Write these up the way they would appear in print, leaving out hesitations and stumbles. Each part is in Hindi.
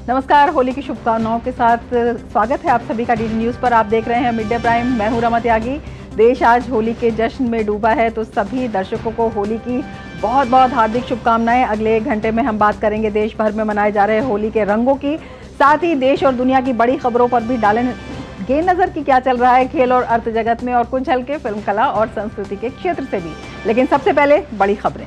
नमस्कार, होली की शुभकामनाओं के साथ स्वागत है आप सभी का डीडी न्यूज पर। आप देख रहे हैं मिड डे प्राइम। मैं हूं रमा त्यागी। देश आज होली के जश्न में डूबा है, तो सभी दर्शकों को होली की बहुत बहुत हार्दिक शुभकामनाएं। अगले 1 घंटे में हम बात करेंगे देश भर में मनाए जा रहे होली के रंगों की, साथ ही देश और दुनिया की बड़ी खबरों पर भी डालेंगे नजर की क्या चल रहा है खेल और अर्थ जगत में, और कुछ हल्के फिल्म कला और संस्कृति के क्षेत्र से भी। लेकिन सबसे पहले बड़ी खबरें।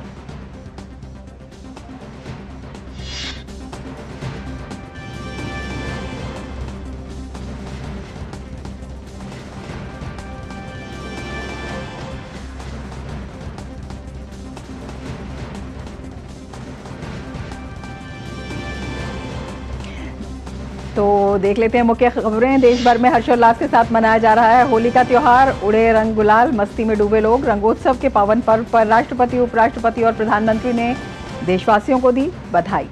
तो देख लेते हैं मुख्य खबरें। देश भर में हर्षोल्लास के साथ मनाया जा रहा है होली का त्योहार। उड़े रंग गुलाल, मस्ती में डूबे लोग। रंगोत्सव के पावन पर्व पर राष्ट्रपति, उपराष्ट्रपति और प्रधानमंत्री ने देशवासियों को दी बधाई।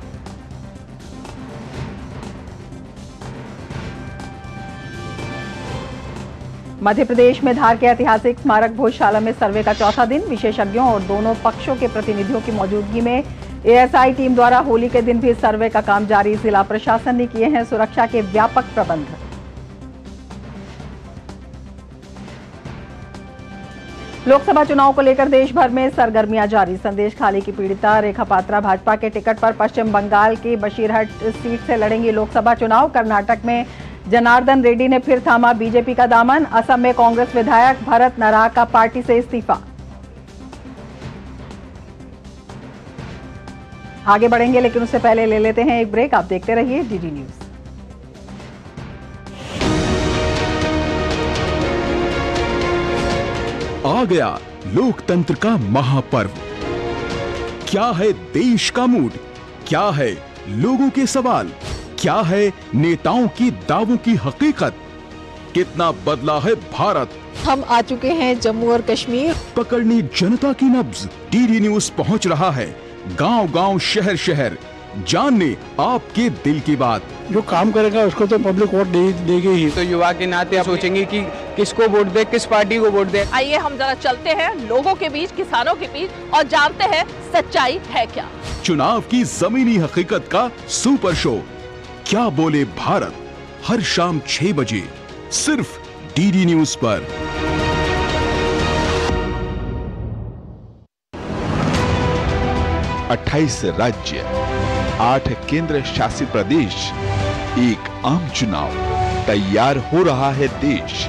मध्य प्रदेश में धार के ऐतिहासिक स्मारक भोजशाला में सर्वे का चौथा दिन। विशेषज्ञों और दोनों पक्षों के प्रतिनिधियों की मौजूदगी में एएसआई टीम द्वारा होली के दिन भी सर्वे का काम जारी। जिला प्रशासन ने किए हैं सुरक्षा के व्यापक प्रबंध। लोकसभा चुनाव को लेकर देश भर में सरगर्मियां जारी। संदेश खाली की पीड़िता रेखा पात्रा भाजपा के टिकट पर पश्चिम बंगाल की बशीरहाट सीट से लड़ेंगी लोकसभा चुनाव। कर्नाटक में जनार्दन रेड्डी ने फिर थामा बीजेपी का दामन। असम में कांग्रेस विधायक भरत नराह का पार्टी से इस्तीफा। आगे बढ़ेंगे, लेकिन उससे पहले ले लेते हैं एक ब्रेक। आप देखते रहिए डीडी न्यूज। आ गया लोकतंत्र का महापर्व। क्या है देश का मूड, क्या है लोगों के सवाल, क्या है नेताओं की दावों की हकीकत, कितना बदला है भारत। हम आ चुके हैं जम्मू और कश्मीर। पकड़नी जनता की नब्ज। डीडी न्यूज पहुंच रहा है गांव-गांव, शहर-शहर, जानने आपके दिल की बात। जो काम करेगा उसको तो पब्लिक वोट देगी ही। तो युवा के नाते आप सोचेंगे कि किसको वोट दे, किस पार्टी को वोट दे। आइए हम जरा चलते हैं लोगों के बीच, किसानों के बीच, और जानते हैं सच्चाई है क्या। चुनाव की जमीनी हकीकत का सुपर शो क्या बोले भारत, हर शाम 6 बजे सिर्फ डीडी न्यूज पर। 28 राज्य, 8 केंद्र शासित प्रदेश, एक आम चुनाव। तैयार हो रहा है देश।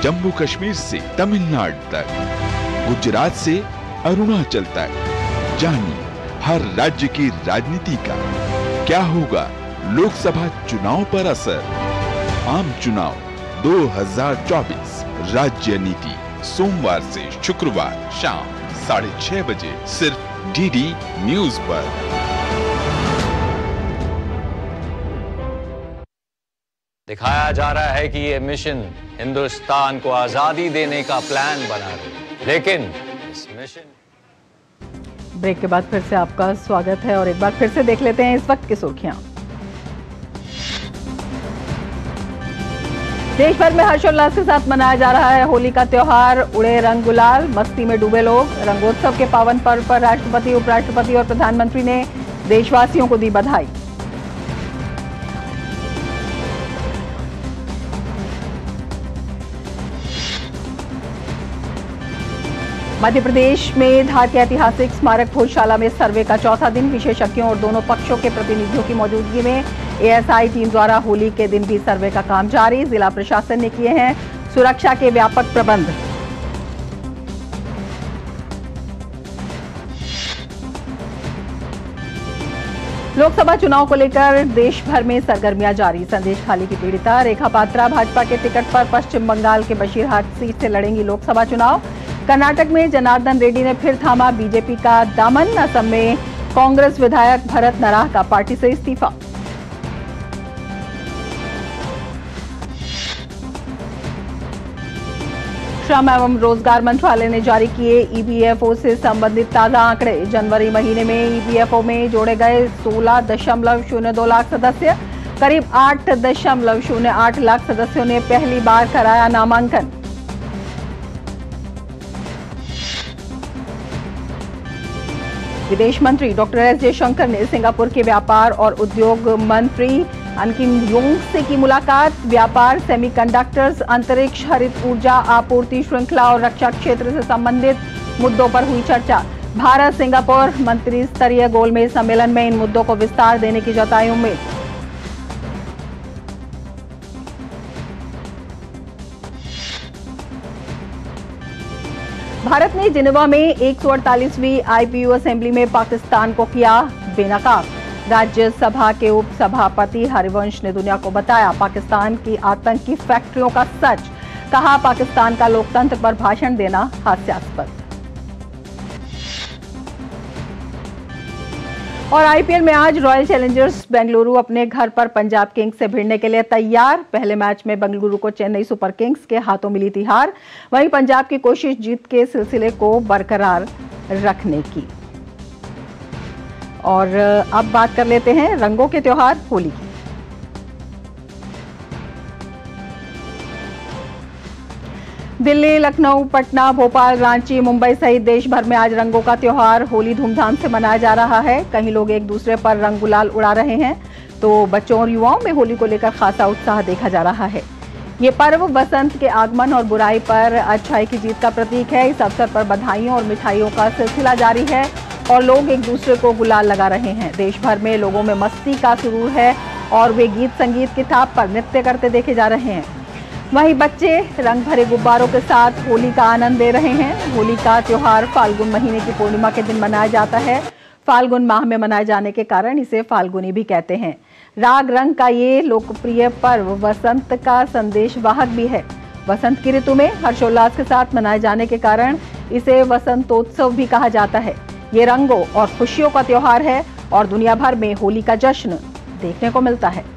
जम्मू कश्मीर से तमिलनाडु तक, गुजरात से अरुणाचल तक। जानिए हर राज्य की राजनीति का क्या होगा लोकसभा चुनाव पर असर। आम चुनाव 2024 राज्य नीति, सोमवार से शुक्रवार शाम 6:30 बजे सिर्फ डीडी न्यूज पर। दिखाया जा रहा है कि ये मिशन हिंदुस्तान को आजादी देने का प्लान बना रही है, लेकिन इस मिशन। ब्रेक के बाद फिर से आपका स्वागत है और एक बार फिर से देख लेते हैं इस वक्त की सुर्खियां। देश भर में हर्षोल्लास के साथ मनाया जा रहा है होली का त्योहार। उड़े रंग गुलाल, मस्ती में डूबे लोग। रंगोत्सव के पावन पर्व पर राष्ट्रपति, उपराष्ट्रपति और प्रधानमंत्री ने देशवासियों को दी बधाई। मध्य प्रदेश में धार के ऐतिहासिक स्मारक भोजशाला में सर्वे का चौथा दिन। विशेषज्ञों और दोनों पक्षों के प्रतिनिधियों की मौजूदगी में एएसआई टीम द्वारा होली के दिन भी सर्वे का काम जारी। जिला प्रशासन ने किए हैं सुरक्षा के व्यापक प्रबंध। लोकसभा चुनाव को लेकर देश भर में सरगर्मियां जारी। संदेश खाली की पीड़िता रेखा पात्रा भाजपा के टिकट पर पश्चिम बंगाल के बशीरहाट सीट से लड़ेंगी लोकसभा चुनाव। कर्नाटक में जनार्दन रेड्डी ने फिर थामा बीजेपी का दामन। असम में कांग्रेस विधायक भरत नराह का पार्टी से इस्तीफा। श्रम एवं रोजगार मंत्रालय ने जारी किए ईपीएफओ से संबंधित ताजा आंकड़े। जनवरी महीने में ईपीएफओ में जोड़े गए 16.02 लाख सदस्य। करीब 8.08 लाख सदस्यों ने पहली बार कराया नामांकन। विदेश मंत्री डॉक्टर एस जयशंकर ने सिंगापुर के व्यापार और उद्योग मंत्री अन किम योंग से की मुलाकात। व्यापार, सेमीकंडक्टर्स, अंतरिक्ष, हरित ऊर्जा, आपूर्ति श्रृंखला और रक्षा क्षेत्र से संबंधित मुद्दों पर हुई चर्चा। भारत सिंगापुर मंत्री स्तरीय गोलमेज सम्मेलन में इन मुद्दों को विस्तार देने की जताई उम्मीद। भारत ने जिनेवा में 148वीं आईपीयू असेंबली में पाकिस्तान को किया बेनकाब। राज्यसभा के उपसभापति हरिवंश ने दुनिया को बताया पाकिस्तान की आतंकी फैक्ट्रियों का सच। कहा पाकिस्तान का लोकतंत्र पर भाषण देना हास्यास्पद। और आईपीएल में आज रॉयल चैलेंजर्स बेंगलुरु अपने घर पर पंजाब किंग्स से भिड़ने के लिए तैयार। पहले मैच में बेंगलुरु को चेन्नई सुपर किंग्स के हाथों मिली थी हार। वहीं पंजाब की कोशिश जीत के सिलसिले को बरकरार रखने की। और अब बात कर लेते हैं रंगों के त्योहार होली की। दिल्ली, लखनऊ, पटना, भोपाल, रांची, मुंबई सहित देश भर में आज रंगों का त्योहार होली धूमधाम से मनाया जा रहा है। कहीं लोग एक दूसरे पर रंग गुलाल उड़ा रहे हैं तो बच्चों और युवाओं में होली को लेकर खासा उत्साह देखा जा रहा है। ये पर्व वसंत के आगमन और बुराई पर अच्छाई की जीत का प्रतीक है। इस अवसर पर बधाइयों और मिठाइयों का सिलसिला जारी है और लोग एक दूसरे को गुलाल लगा रहे हैं। देश भर में लोगों में मस्ती का सुरूर है और वे गीत संगीत की थाप पर नृत्य करते देखे जा रहे हैं। वहीं बच्चे रंग भरे गुब्बारों के साथ होली का आनंद ले रहे हैं। होली का त्योहार फाल्गुन महीने की पूर्णिमा के दिन मनाया जाता है। फाल्गुन माह में मनाए जाने के कारण इसे फाल्गुनी भी कहते हैं। राग रंग का ये लोकप्रिय पर्व वसंत का संदेश वाहक भी है। वसंत की ऋतु में हर्षोल्लास के साथ मनाए जाने के कारण इसे वसंतोत्सव भी कहा जाता है। ये रंगों और खुशियों का त्योहार है और दुनिया भर में होली का जश्न देखने को मिलता है।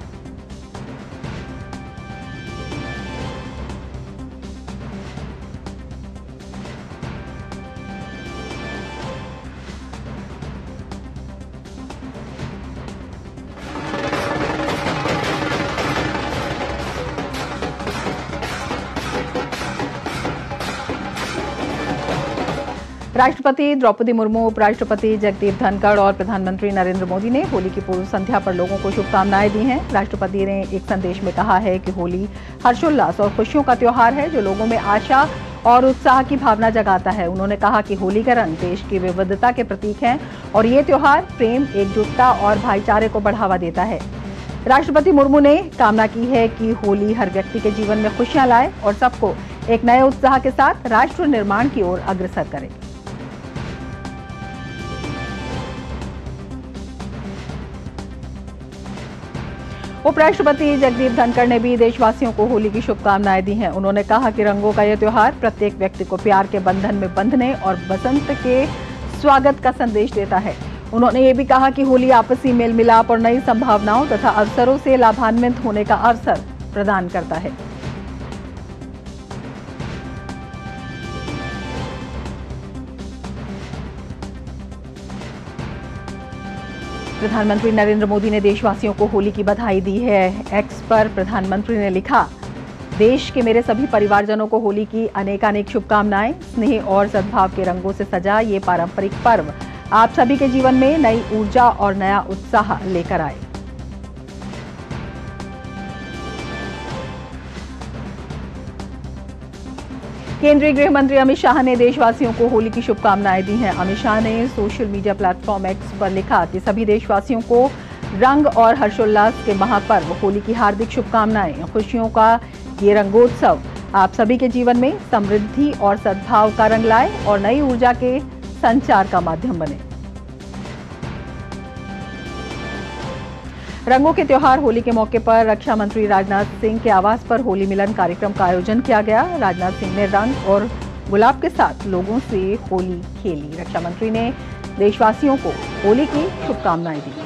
राष्ट्रपति द्रौपदी मुर्मू, उपराष्ट्रपति जगदीप धनखड़ और प्रधानमंत्री नरेंद्र मोदी ने होली की पूर्व संध्या पर लोगों को शुभकामनाएं दी हैं। राष्ट्रपति ने एक संदेश में कहा है कि होली हर्षोल्लास और खुशियों का त्योहार है जो लोगों में आशा और उत्साह की भावना जगाता है। उन्होंने कहा कि होली का रंग देश की विविधता के प्रतीक हैं और ये त्योहार प्रेम, एकजुटता और भाईचारे को बढ़ावा देता है। राष्ट्रपति मुर्मू ने कामना की है कि होली हर व्यक्ति के जीवन में खुशियां लाए और सबको एक नए उत्साह के साथ राष्ट्र निर्माण की ओर अग्रसर करे। उपराष्ट्रपति जगदीप धनखड़ ने भी देशवासियों को होली की शुभकामनाएं दी हैं। उन्होंने कहा कि रंगों का यह त्योहार प्रत्येक व्यक्ति को प्यार के बंधन में बंधने और बसंत के स्वागत का संदेश देता है। उन्होंने ये भी कहा कि होली आपसी मेल मिलाप और नई संभावनाओं तथा अवसरों से लाभान्वित होने का अवसर प्रदान करता है। प्रधानमंत्री नरेंद्र मोदी ने देशवासियों को होली की बधाई दी है। एक्स पर प्रधानमंत्री ने लिखा, देश के मेरे सभी परिवारजनों को होली की अनेकानेक शुभकामनाएं। स्नेह और सद्भाव के रंगों से सजा ये पारंपरिक पर्व आप सभी के जीवन में नई ऊर्जा और नया उत्साह लेकर आए। केंद्रीय गृह मंत्री अमित शाह ने देशवासियों को होली की शुभकामनाएं दी हैं। अमित शाह ने सोशल मीडिया प्लेटफॉर्म एक्स पर लिखा कि सभी देशवासियों को रंग और हर्षोल्लास के महापर्व होली की हार्दिक शुभकामनाएं। खुशियों का ये रंगोत्सव आप सभी के जीवन में समृद्धि और सद्भाव का रंग लाए और नई ऊर्जा के संचार का माध्यम बने। रंगों के त्योहार होली के मौके पर रक्षा मंत्री राजनाथ सिंह के आवास पर होली मिलन कार्यक्रम का आयोजन किया गया। राजनाथ सिंह ने रंग और गुलाब के साथ लोगों से होली खेली। रक्षा मंत्री ने देशवासियों को होली की शुभकामनाएं दी।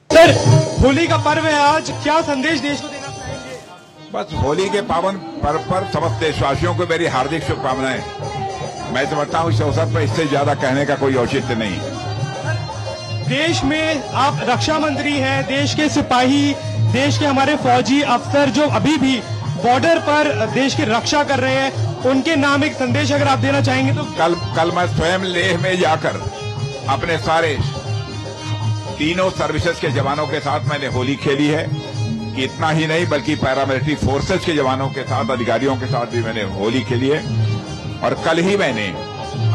सर, होली का पर्व है आज, क्या संदेश देश को देना चाहेंगे? बस होली के पावन पर्व पर समस्त देशवासियों को मेरी हार्दिक शुभकामनाएं। मैं समझता हूँ इस अवसर पर इससे ज्यादा कहने का कोई औचित्य नहीं। देश में आप रक्षा मंत्री हैं, देश के सिपाही, देश के हमारे फौजी अफसर जो अभी भी बॉर्डर पर देश की रक्षा कर रहे हैं, उनके नाम एक संदेश अगर आप देना चाहेंगे तो। कल मैं स्वयं लेह में जाकर अपने सारे तीनों सर्विसेज के जवानों के साथ मैंने होली खेली है। इतना ही नहीं बल्कि पैरामिलिट्री फोर्सेज के जवानों के साथ, अधिकारियों के साथ भी मैंने होली खेली है। और कल ही मैंने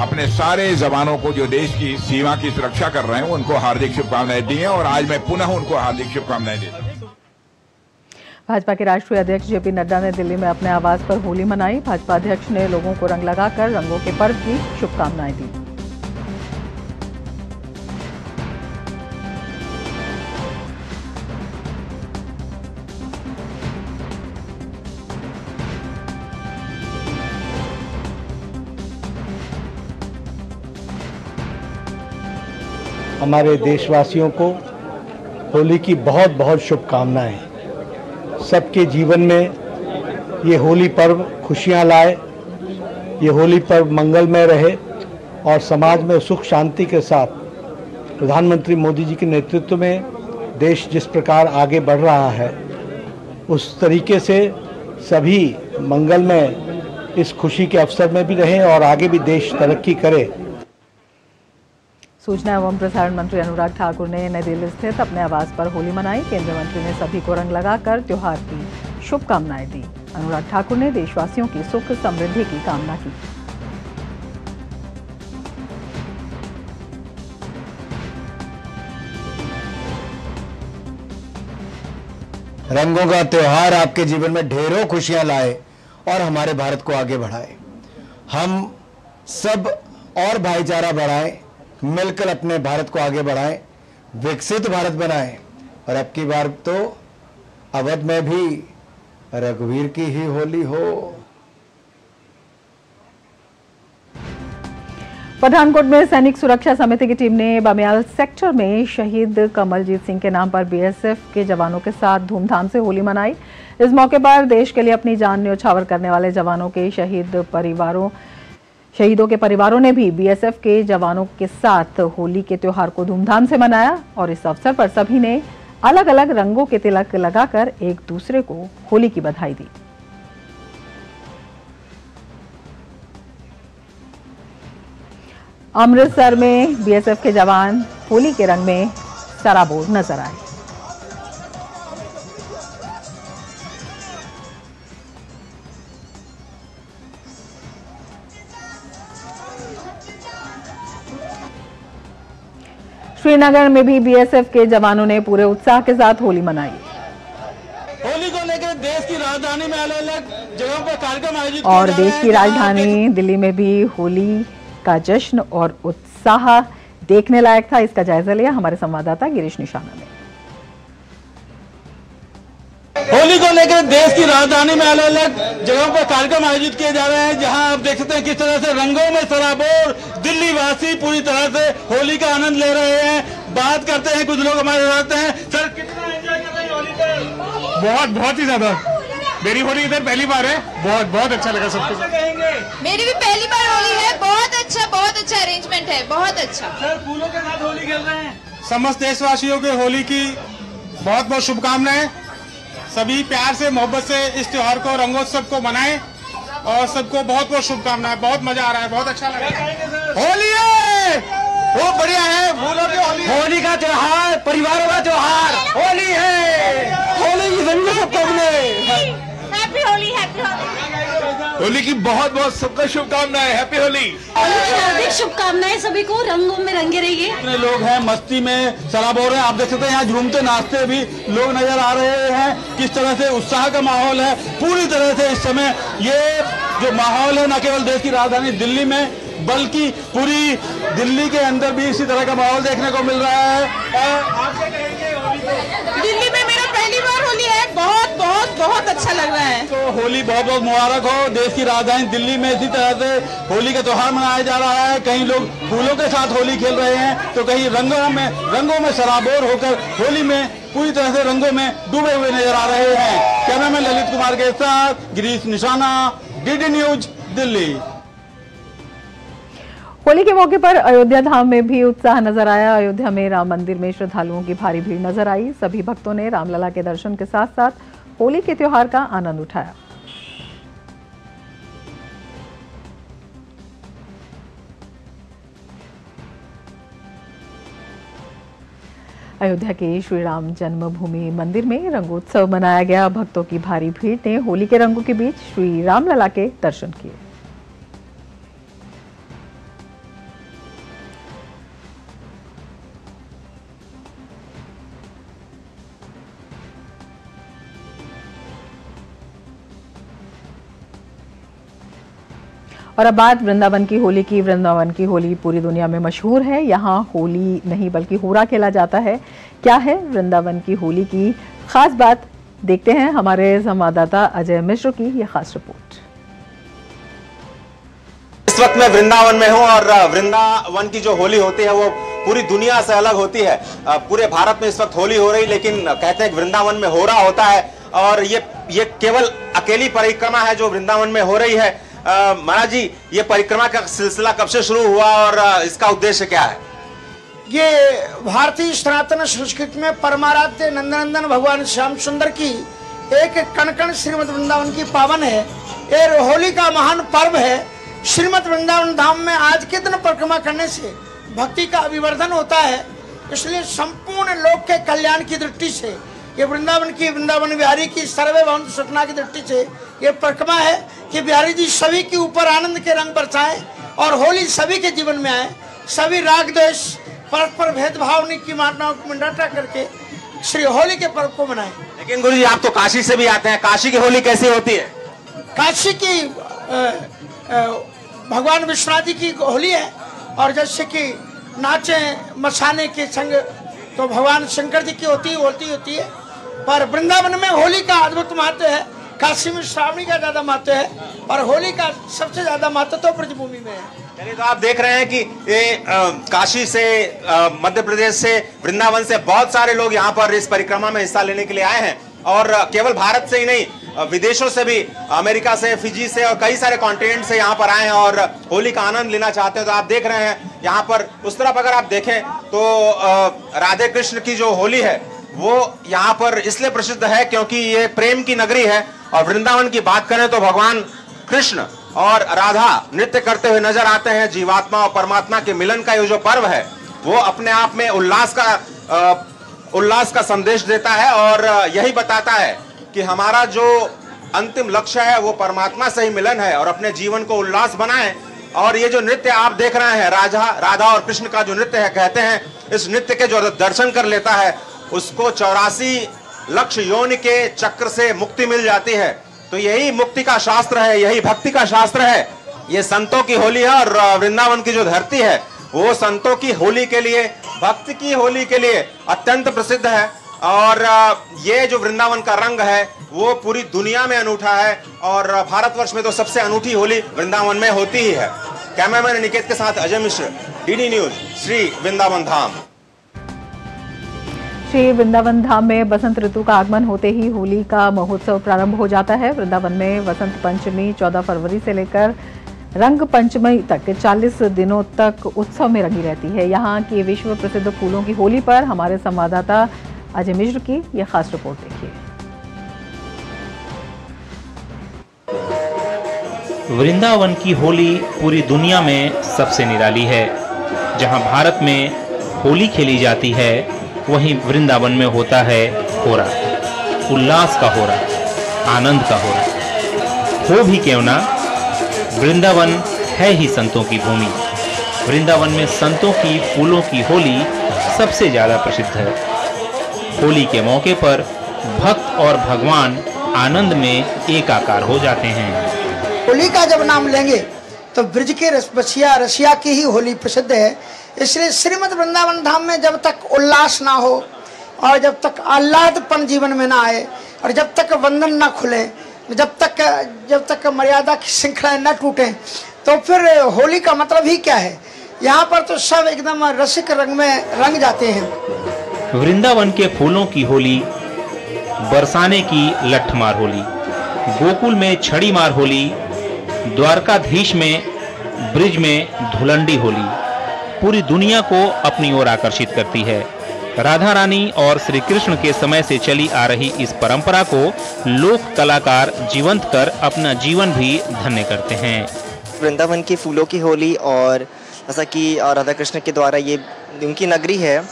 अपने सारे जवानों को जो देश की सीमा की सुरक्षा कर रहे हैं उनको हार्दिक शुभकामनाएं दी हैं और आज मैं पुनः उनको हार्दिक शुभकामनाएं देता हूं। भाजपा के राष्ट्रीय अध्यक्ष जेपी नड्डा ने दिल्ली में अपने आवास पर होली मनाई। भाजपा अध्यक्ष ने लोगों को रंग लगाकर रंगों के पर्व की शुभकामनाएं दी। हमारे देशवासियों को होली की बहुत बहुत शुभकामनाएं। सबके जीवन में ये होली पर्व खुशियां लाए, ये होली पर्व मंगलमय रहे और समाज में सुख शांति के साथ प्रधानमंत्री मोदी जी के नेतृत्व में देश जिस प्रकार आगे बढ़ रहा है उस तरीके से सभी मंगलमय इस खुशी के अवसर में भी रहें और आगे भी देश तरक्की करे। सूचना एवं प्रसारण मंत्री अनुराग ठाकुर ने नई दिल्ली स्थित अपने आवास पर होली मनाई। केंद्रीय मंत्री ने सभी को रंग लगाकर त्योहार की शुभकामनाएं दी। अनुराग ठाकुर ने देशवासियों की सुख समृद्धि की कामना की। रंगों का त्योहार आपके जीवन में ढेरों खुशियां लाए और हमारे भारत को आगे बढ़ाए। हम सब और भाईचारा बढ़ाएं, मिलकर अपने भारत को आगे बढ़ाएं, विकसित भारत बनाएं और अब की बार तो अवध में भी रघुवीर की ही होली हो। पठानकोट में सैनिक सुरक्षा समिति की टीम ने बमियाल सेक्टर में शहीद कमलजीत सिंह के नाम पर बीएसएफ के जवानों के साथ धूमधाम से होली मनाई। इस मौके पर देश के लिए अपनी जान न्यौछावर करने वाले जवानों के शहीदों के परिवारों ने भी बीएसएफ के जवानों के साथ होली के त्योहार को धूमधाम से मनाया और इस अवसर पर सभी ने अलग अलग रंगों के तिलक लगाकर एक दूसरे को होली की बधाई दी। अमृतसर में बीएसएफ के जवान होली के रंग में सराबोर नजर आए। श्रीनगर में भी बीएसएफ के जवानों ने पूरे उत्साह के साथ होली मनाई। होली को लेकर देश की राजधानी में अलग अलग जगहों पर कार्यक्रम आयोजित और देश की राजधानी दिल्ली में भी होली का जश्न और उत्साह देखने लायक था। इसका जायजा लिया हमारे संवाददाता गिरीश निशाना ने। होली को लेकर देश की राजधानी में अलग अलग जगहों पर कार्यक्रम आयोजित किए जा रहे हैं, जहां आप देख सकते हैं किस तरह से रंगों में सराबोर दिल्ली वासी पूरी तरह से होली का आनंद ले रहे हैं। बात करते हैं, कुछ लोग हमारे साथ हैं। सर, कितना एंजॉय कर रहे हैं होली पे? बहुत ही ज्यादा। मेरी होली इधर पहली बार है, बहुत अच्छा लगा सब कुछ। मेरी भी पहली बार होली है। बहुत अच्छा अरेंजमेंट है, बहुत अच्छा। सर, फूलों के साथ होली खेल रहे हैं। समस्त देशवासियों के होली की बहुत शुभकामनाएं। सभी प्यार से मोहब्बत से इस त्योहार को रंगोत्सव को मनाएं और सबको बहुत शुभकामनाएं। बहुत मजा आ रहा है, बहुत अच्छा लग रहा है। होली है, बहुत बढ़िया है। फूलों की होली का त्योहार, परिवारों का त्योहार होली है। होली की सभी को शुभकामनाएं। Happy Holi, happy Holi. होली की बहुत सबको शुभकामनाएं। हैप्पी होली। हार्दिक शुभकामनाएं सभी को। रंगों में रंगे रहिए। इतने लोग हैं, मस्ती में सराबोर हैं। आप देख सकते हैं यहाँ झूमते नाचते भी लोग नजर आ रहे हैं। किस तरह से उत्साह का माहौल है पूरी तरह से इस समय। ये जो माहौल है न केवल देश की राजधानी दिल्ली में बल्कि पूरी दिल्ली के अंदर भी इसी तरह का माहौल देखने को मिल रहा है। आप क्या कहेंगे होली को? दिल्ली में मेरा पहली बार होली है। बहुत अच्छा लग रहा है। तो होली बहुत मुबारक हो। देश की राजधानी दिल्ली में इसी तरह से होली का त्योहार मनाया जा रहा है। कहीं लोग फूलों के साथ होली खेल रहे हैं तो कहीं रंगों में सराबोर होकर होली में पूरी तरह से रंगों में डूबे हुए नजर आ रहे हैं। कैमरामैन ललित कुमार के साथ गिरीश निशाना, डीडी न्यूज, दिल्ली। होली के मौके पर अयोध्या धाम में भी उत्साह नजर आया। अयोध्या में राम मंदिर में श्रद्धालुओं की भारी भीड़ नजर आई। सभी भक्तों ने रामलला के दर्शन के साथ साथ होली के त्योहार का आनंद उठाया। अयोध्या के श्री राम जन्मभूमि मंदिर में रंगोत्सव मनाया गया। भक्तों की भारी भीड़ ने होली के रंगों के बीच श्री रामलला के दर्शन किए। और अब बात वृंदावन की होली की। वृंदावन की होली पूरी दुनिया में मशहूर है। यहाँ होली नहीं बल्कि होरा खेला जाता है। क्या है वृंदावन की होली की खास बात, देखते हैं हमारे संवाददाता अजय मिश्र की यह खास रिपोर्ट। इस वक्त मैं वृंदावन में हूँ और वृंदावन की जो होली होती है वो पूरी दुनिया से अलग होती है। पूरे भारत में इस वक्त होली हो रही, लेकिन कहते हैं कि वृंदावन में होरा होता है और ये केवल अकेली परिक्रमा है जो वृंदावन में हो रही है। महाराज जी, ये परिक्रमा का सिलसिला कब से शुरू हुआ और इसका उद्देश्य क्या है? ये भारतीय सनातन संस्कृति में परमाराध्य नंदनंदन भगवान श्याम सुंदर की एक कण कण श्रीमद वृंदावन की पावन है। ये होली का महान पर्व है। श्रीमद वृंदावन धाम में आज के दिन परिक्रमा करने से भक्ति का अभिवर्धन होता है। इसलिए संपूर्ण लोक के कल्याण की दृष्टि से ये वृंदावन बिहारी की सर्वभौम सूचना की दृष्टि से ये परिक्रमा है कि बिहारी जी सभी के ऊपर आनंद के रंग बरसाएं और होली सभी के जीवन में आए। सभी राग द्वेष परस्पर भेदभाव की मानव को मिटाता करके श्री होली के पर्व को मनाएं। लेकिन गुरु जी, आप तो काशी से भी आते हैं, काशी की होली कैसी होती है? काशी की भगवान विश्वनाथ जी की होली है और जैसे कि नाचे मसाने के संग तो भगवान शंकर जी की होती है। पर वृंदावन में होली का अद्भुत महत्व है। काशी में श्रावणी का ज्यादा महत्व है और होली का सबसे ज्यादा महत्व तो ब्रजभूमि में है। चलिए, तो आप देख रहे हैं कि ये काशी से, मध्य प्रदेश से, वृंदावन से बहुत सारे लोग यहाँ पर इस परिक्रमा में हिस्सा लेने के लिए आए हैं और केवल भारत से ही नहीं, विदेशों से भी, अमेरिका से, फिजी से और कई सारे कॉन्टिनेंट से यहाँ पर आए हैं और होली का आनंद लेना चाहते हैं। तो आप देख रहे हैं यहाँ पर उस तरफ अगर आप देखें तो राधे कृष्ण की जो होली है वो यहाँ पर इसलिए प्रसिद्ध है क्योंकि ये प्रेम की नगरी है। और वृंदावन की बात करें तो भगवान कृष्ण और राधा नृत्य करते हुए नजर आते हैं। जीवात्मा और परमात्मा के मिलन का ये जो पर्व है वो अपने आप में उल्लास का संदेश देता है और यही बताता है कि हमारा जो अंतिम लक्ष्य है वो परमात्मा से ही मिलन है और अपने जीवन को उल्लास बनाएं। और ये जो नृत्य आप देख रहे हैं, राधा और कृष्ण का जो नृत्य है, कहते हैं इस नृत्य के जो दर्शन कर लेता है उसको 84 लक्ष्य योनि के चक्र से मुक्ति मिल जाती है। तो यही मुक्ति का शास्त्र है, यही भक्ति का शास्त्र है। ये संतों की होली है और वृंदावन की जो धरती है वो संतों की होली के लिए, भक्ति की होली के लिए अत्यंत प्रसिद्ध है। और ये जो वृंदावन का रंग है वो पूरी दुनिया में अनूठा है और भारतवर्ष में तो सबसे अनूठी होली वृंदावन में होती ही है। कैमरामैन निकेत के साथ अजय मिश्र, डीडी न्यूज, श्री वृंदावन धाम। श्री वृंदावन धाम में बसंत ऋतु का आगमन होते ही होली का महोत्सव प्रारंभ हो जाता है। वृंदावन में वसंत पंचमी 14 फरवरी से लेकर रंग पंचमी तक 40 दिनों तक उत्सव में रंगी रहती है। यहाँ की विश्व प्रसिद्ध फूलों की होली पर हमारे संवाददाता अजय मिश्र की यह खास रिपोर्ट देखिए। वृंदावन की होली पूरी दुनिया में सबसे निराली है। जहां भारत में होली खेली जाती है वहीं वृंदावन में होता है होरा, उल्लास का होरा, आनंद का होरा। हो भी क्यों ना, वृंदावन है ही संतों की भूमि। वृंदावन में संतों की फूलों की होली सबसे ज्यादा प्रसिद्ध है। होली के मौके पर भक्त और भगवान आनंद में एकाकार हो जाते हैं। होली का जब नाम लेंगे तो ब्रज के रसिया की ही होली प्रसिद्ध है। इसलिए श्रीमद वृंदावन धाम में जब तक उल्लास ना हो और जब तक आह्लादपन जीवन में ना आए और जब तक वंदन ना खुले, जब तक मर्यादा की श्रृंखलाएं न टूटे, तो फिर होली का मतलब ही क्या है। यहाँ पर तो सब एकदम रसिक रंग में रंग जाते हैं। वृंदावन के फूलों की होली, बरसाने की लठमार होली, गोकुल में छड़ी मार होली, द्वारकाधीश में ब्रिज में धुलंडी होली पूरी दुनिया को अपनी ओर आकर्षित करती है। राधा रानी और श्री कृष्ण के समय से चली आ रही इस परंपरा को लोक कलाकार जीवंत कर अपना जीवन भी धन्य करते हैं। वृंदावन की फूलों की होली, और जैसा कि राधा कृष्ण के द्वारा ये उनकी नगरी है,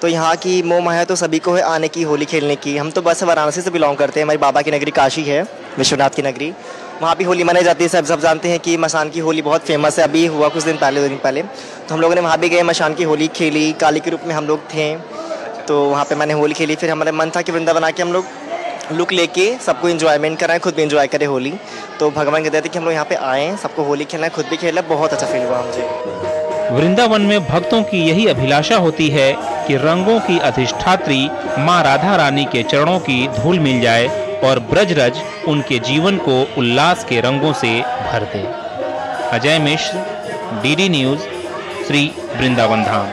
तो यहाँ की मोह माया तो सभी को है आने की, होली खेलने की। हम तो बस वाराणसी से बिलोंग करते हैं, हमारी बाबा की नगरी काशी है, विश्वनाथ की नगरी, वहाँ भी होली मनाई जाती है। सब जानते हैं कि मसान की होली बहुत फेमस है। अभी हुआ कुछ दिन पहले, 2 दिन पहले, तो हम लोगों ने वहाँ भी गए, मसान की होली खेली, काली के रूप में हम लोग थे, तो वहाँ पे मैंने होली खेली। फिर हमारा मन था कि वृंदावन आके हम लोग लुक लेके सबको एंजॉयमेंट कराएं, खुद भी एंजॉय करें होली। तो भगवान कहते थे कि हम लोग यहाँ पे आएँ, सबको होली खेलना है, खुद भी खेलना, बहुत अच्छा फील हुआ मुझे। वृंदावन में भक्तों की यही अभिलाषा होती है कि रंगों की अधिष्ठात्री माँ राधा रानी के चरणों की धूल मिल जाए और ब्रजरज उनके जीवन को उल्लास के रंगों से भर दे। अजय मिश्र, डीडी न्यूज, श्री वृंदावन धाम।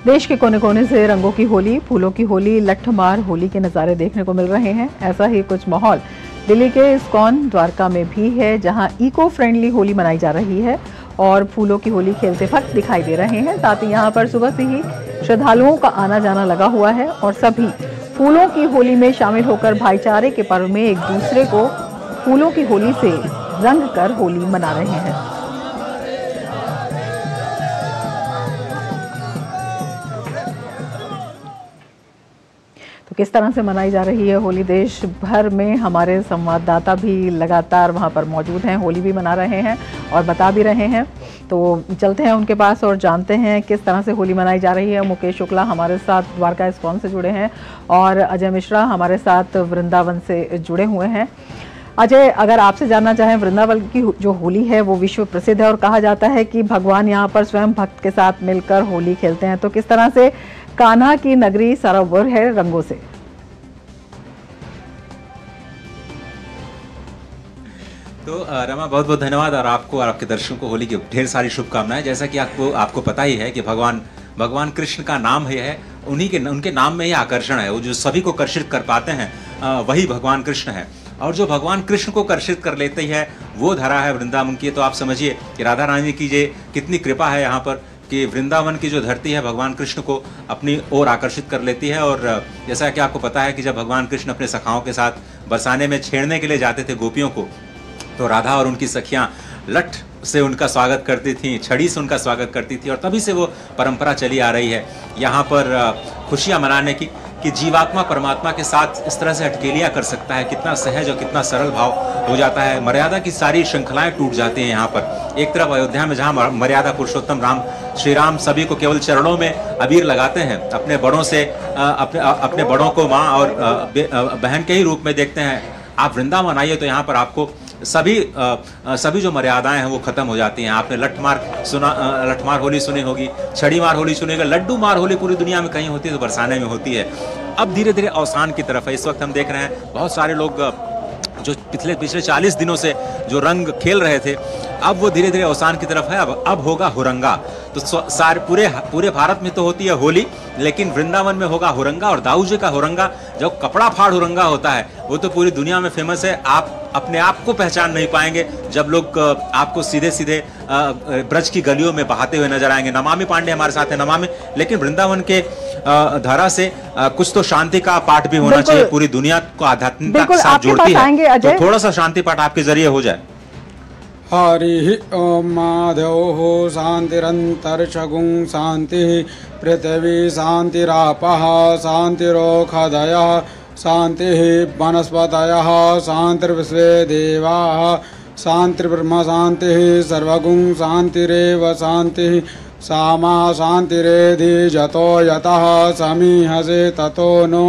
देश के कोने कोने से रंगों की होली, फूलों की होली, लठमार होली के नज़ारे देखने को मिल रहे हैं। ऐसा ही कुछ माहौल दिल्ली के इस्कॉन द्वारका में भी है, जहां इको फ्रेंडली होली मनाई जा रही है और फूलों की होली खेलते भक्त दिखाई दे रहे हैं। साथ ही यहां पर सुबह से ही श्रद्धालुओं का आना जाना लगा हुआ है और सभी फूलों की होली में शामिल होकर भाईचारे के पर्व में एक दूसरे को फूलों की होली से रंग कर होली मना रहे हैं। तो किस तरह से मनाई जा रही है होली देश भर में, हमारे संवाददाता भी लगातार वहां पर मौजूद हैं, होली भी मना रहे हैं और बता भी रहे हैं। तो चलते हैं उनके पास और जानते हैं किस तरह से होली मनाई जा रही है। मुकेश शुक्ला हमारे साथ द्वारका इस्कॉन से जुड़े हैं और अजय मिश्रा हमारे साथ वृंदावन से जुड़े हुए हैं। अजय, अगर आपसे जानना चाहें, वृंदावन की जो होली है वो विश्व प्रसिद्ध है और कहा जाता है कि भगवान यहाँ पर स्वयं भक्त के साथ मिलकर होली खेलते हैं, तो किस तरह से कान्हा की नगरी सरोवर है रंगों से? तो रमा, बहुत बहुत धन्यवाद, और आपको और आपके दर्शकों को होली की ढेर सारी शुभकामनाएं। जैसा कि आपको पता ही है कि भगवान कृष्ण का नाम है, उनके नाम में ही आकर्षण है। वो जो सभी को आकर्षित कर पाते हैं वही भगवान कृष्ण है, और जो भगवान कृष्ण को आकर्षित कर लेते है वो धरा है वृंदावन की। तो आप समझिए कि राधा रानी की ये कितनी कृपा है यहाँ पर कि वृंदावन की जो धरती है भगवान कृष्ण को अपनी ओर आकर्षित कर लेती है। और जैसा कि आपको पता है कि जब भगवान कृष्ण अपने सखाओं के साथ बरसाने में छेड़ने के लिए जाते थे गोपियों को, तो राधा और उनकी सखियां लठ से उनका स्वागत करती थीं, छड़ी से उनका स्वागत करती थी, और तभी से वो परंपरा चली आ रही है यहाँ पर खुशियाँ मनाने की कि जीवात्मा परमात्मा के साथ इस तरह से अटकेलियाँ कर सकता है। कितना सहज और कितना सरल भाव हो जाता है, मर्यादा की सारी श्रृंखलाएं टूट जाती हैं यहाँ पर। एक तरफ अयोध्या में जहाँ मर्यादा पुरुषोत्तम श्री राम सभी को केवल चरणों में अबीर लगाते हैं, अपने बड़ों से अपने बड़ों को माँ और बहन के ही रूप में देखते हैं। आप वृंदावन आइए तो यहाँ पर आपको सभी जो मर्यादाएं हैं वो खत्म हो जाती हैं। आपने लठमार होली सुनी होगी, छड़ी मार होली सुनी होगी, लड्डू मार होली पूरी दुनिया में कहीं होती है तो बरसाने में होती है। अब धीरे धीरे अवसान की तरफ है। इस वक्त हम देख रहे हैं बहुत सारे लोग जो पिछले 40 दिनों से जो रंग खेल रहे थे, अब वो धीरे धीरे अवसान की तरफ है। अब होगा हुरंगा। तो पूरे भारत में तो होती है होली, लेकिन वृंदावन में होगा हुरंगा। और दाऊ जी का हुरंगा, जो कपड़ा फाड़ हुरंगा होता है, वो तो पूरी दुनिया में फेमस है। आप अपने आप को पहचान नहीं पाएंगे जब लोग आपको सीधे सीधे ब्रज की गलियों में बहाते हुए नजर आएंगे। नमामि पांडे हमारे साथ है नमामि, लेकिन वृंदावन के धारा से कुछ तो शांति का पाठ भी होना चाहिए। पूरी दुनिया को आध्यात्मिकता के साथ जोड़ती है, तो थोड़ा सा शांति पाठ आपके जरिए हो जाए। हरि ओम माधव शांतिरंतरिक्षगुं शांति पृथ्वी शांतिरापः शांतिरोषधयः शांति वनस्पतयः शांतिर्विश्वे देवाः शांतिर्ब्रह्म शांति सर्वगुं शांतिरेव शांति सामा शांतिरेधि जतो यतः समीहसे ततो नो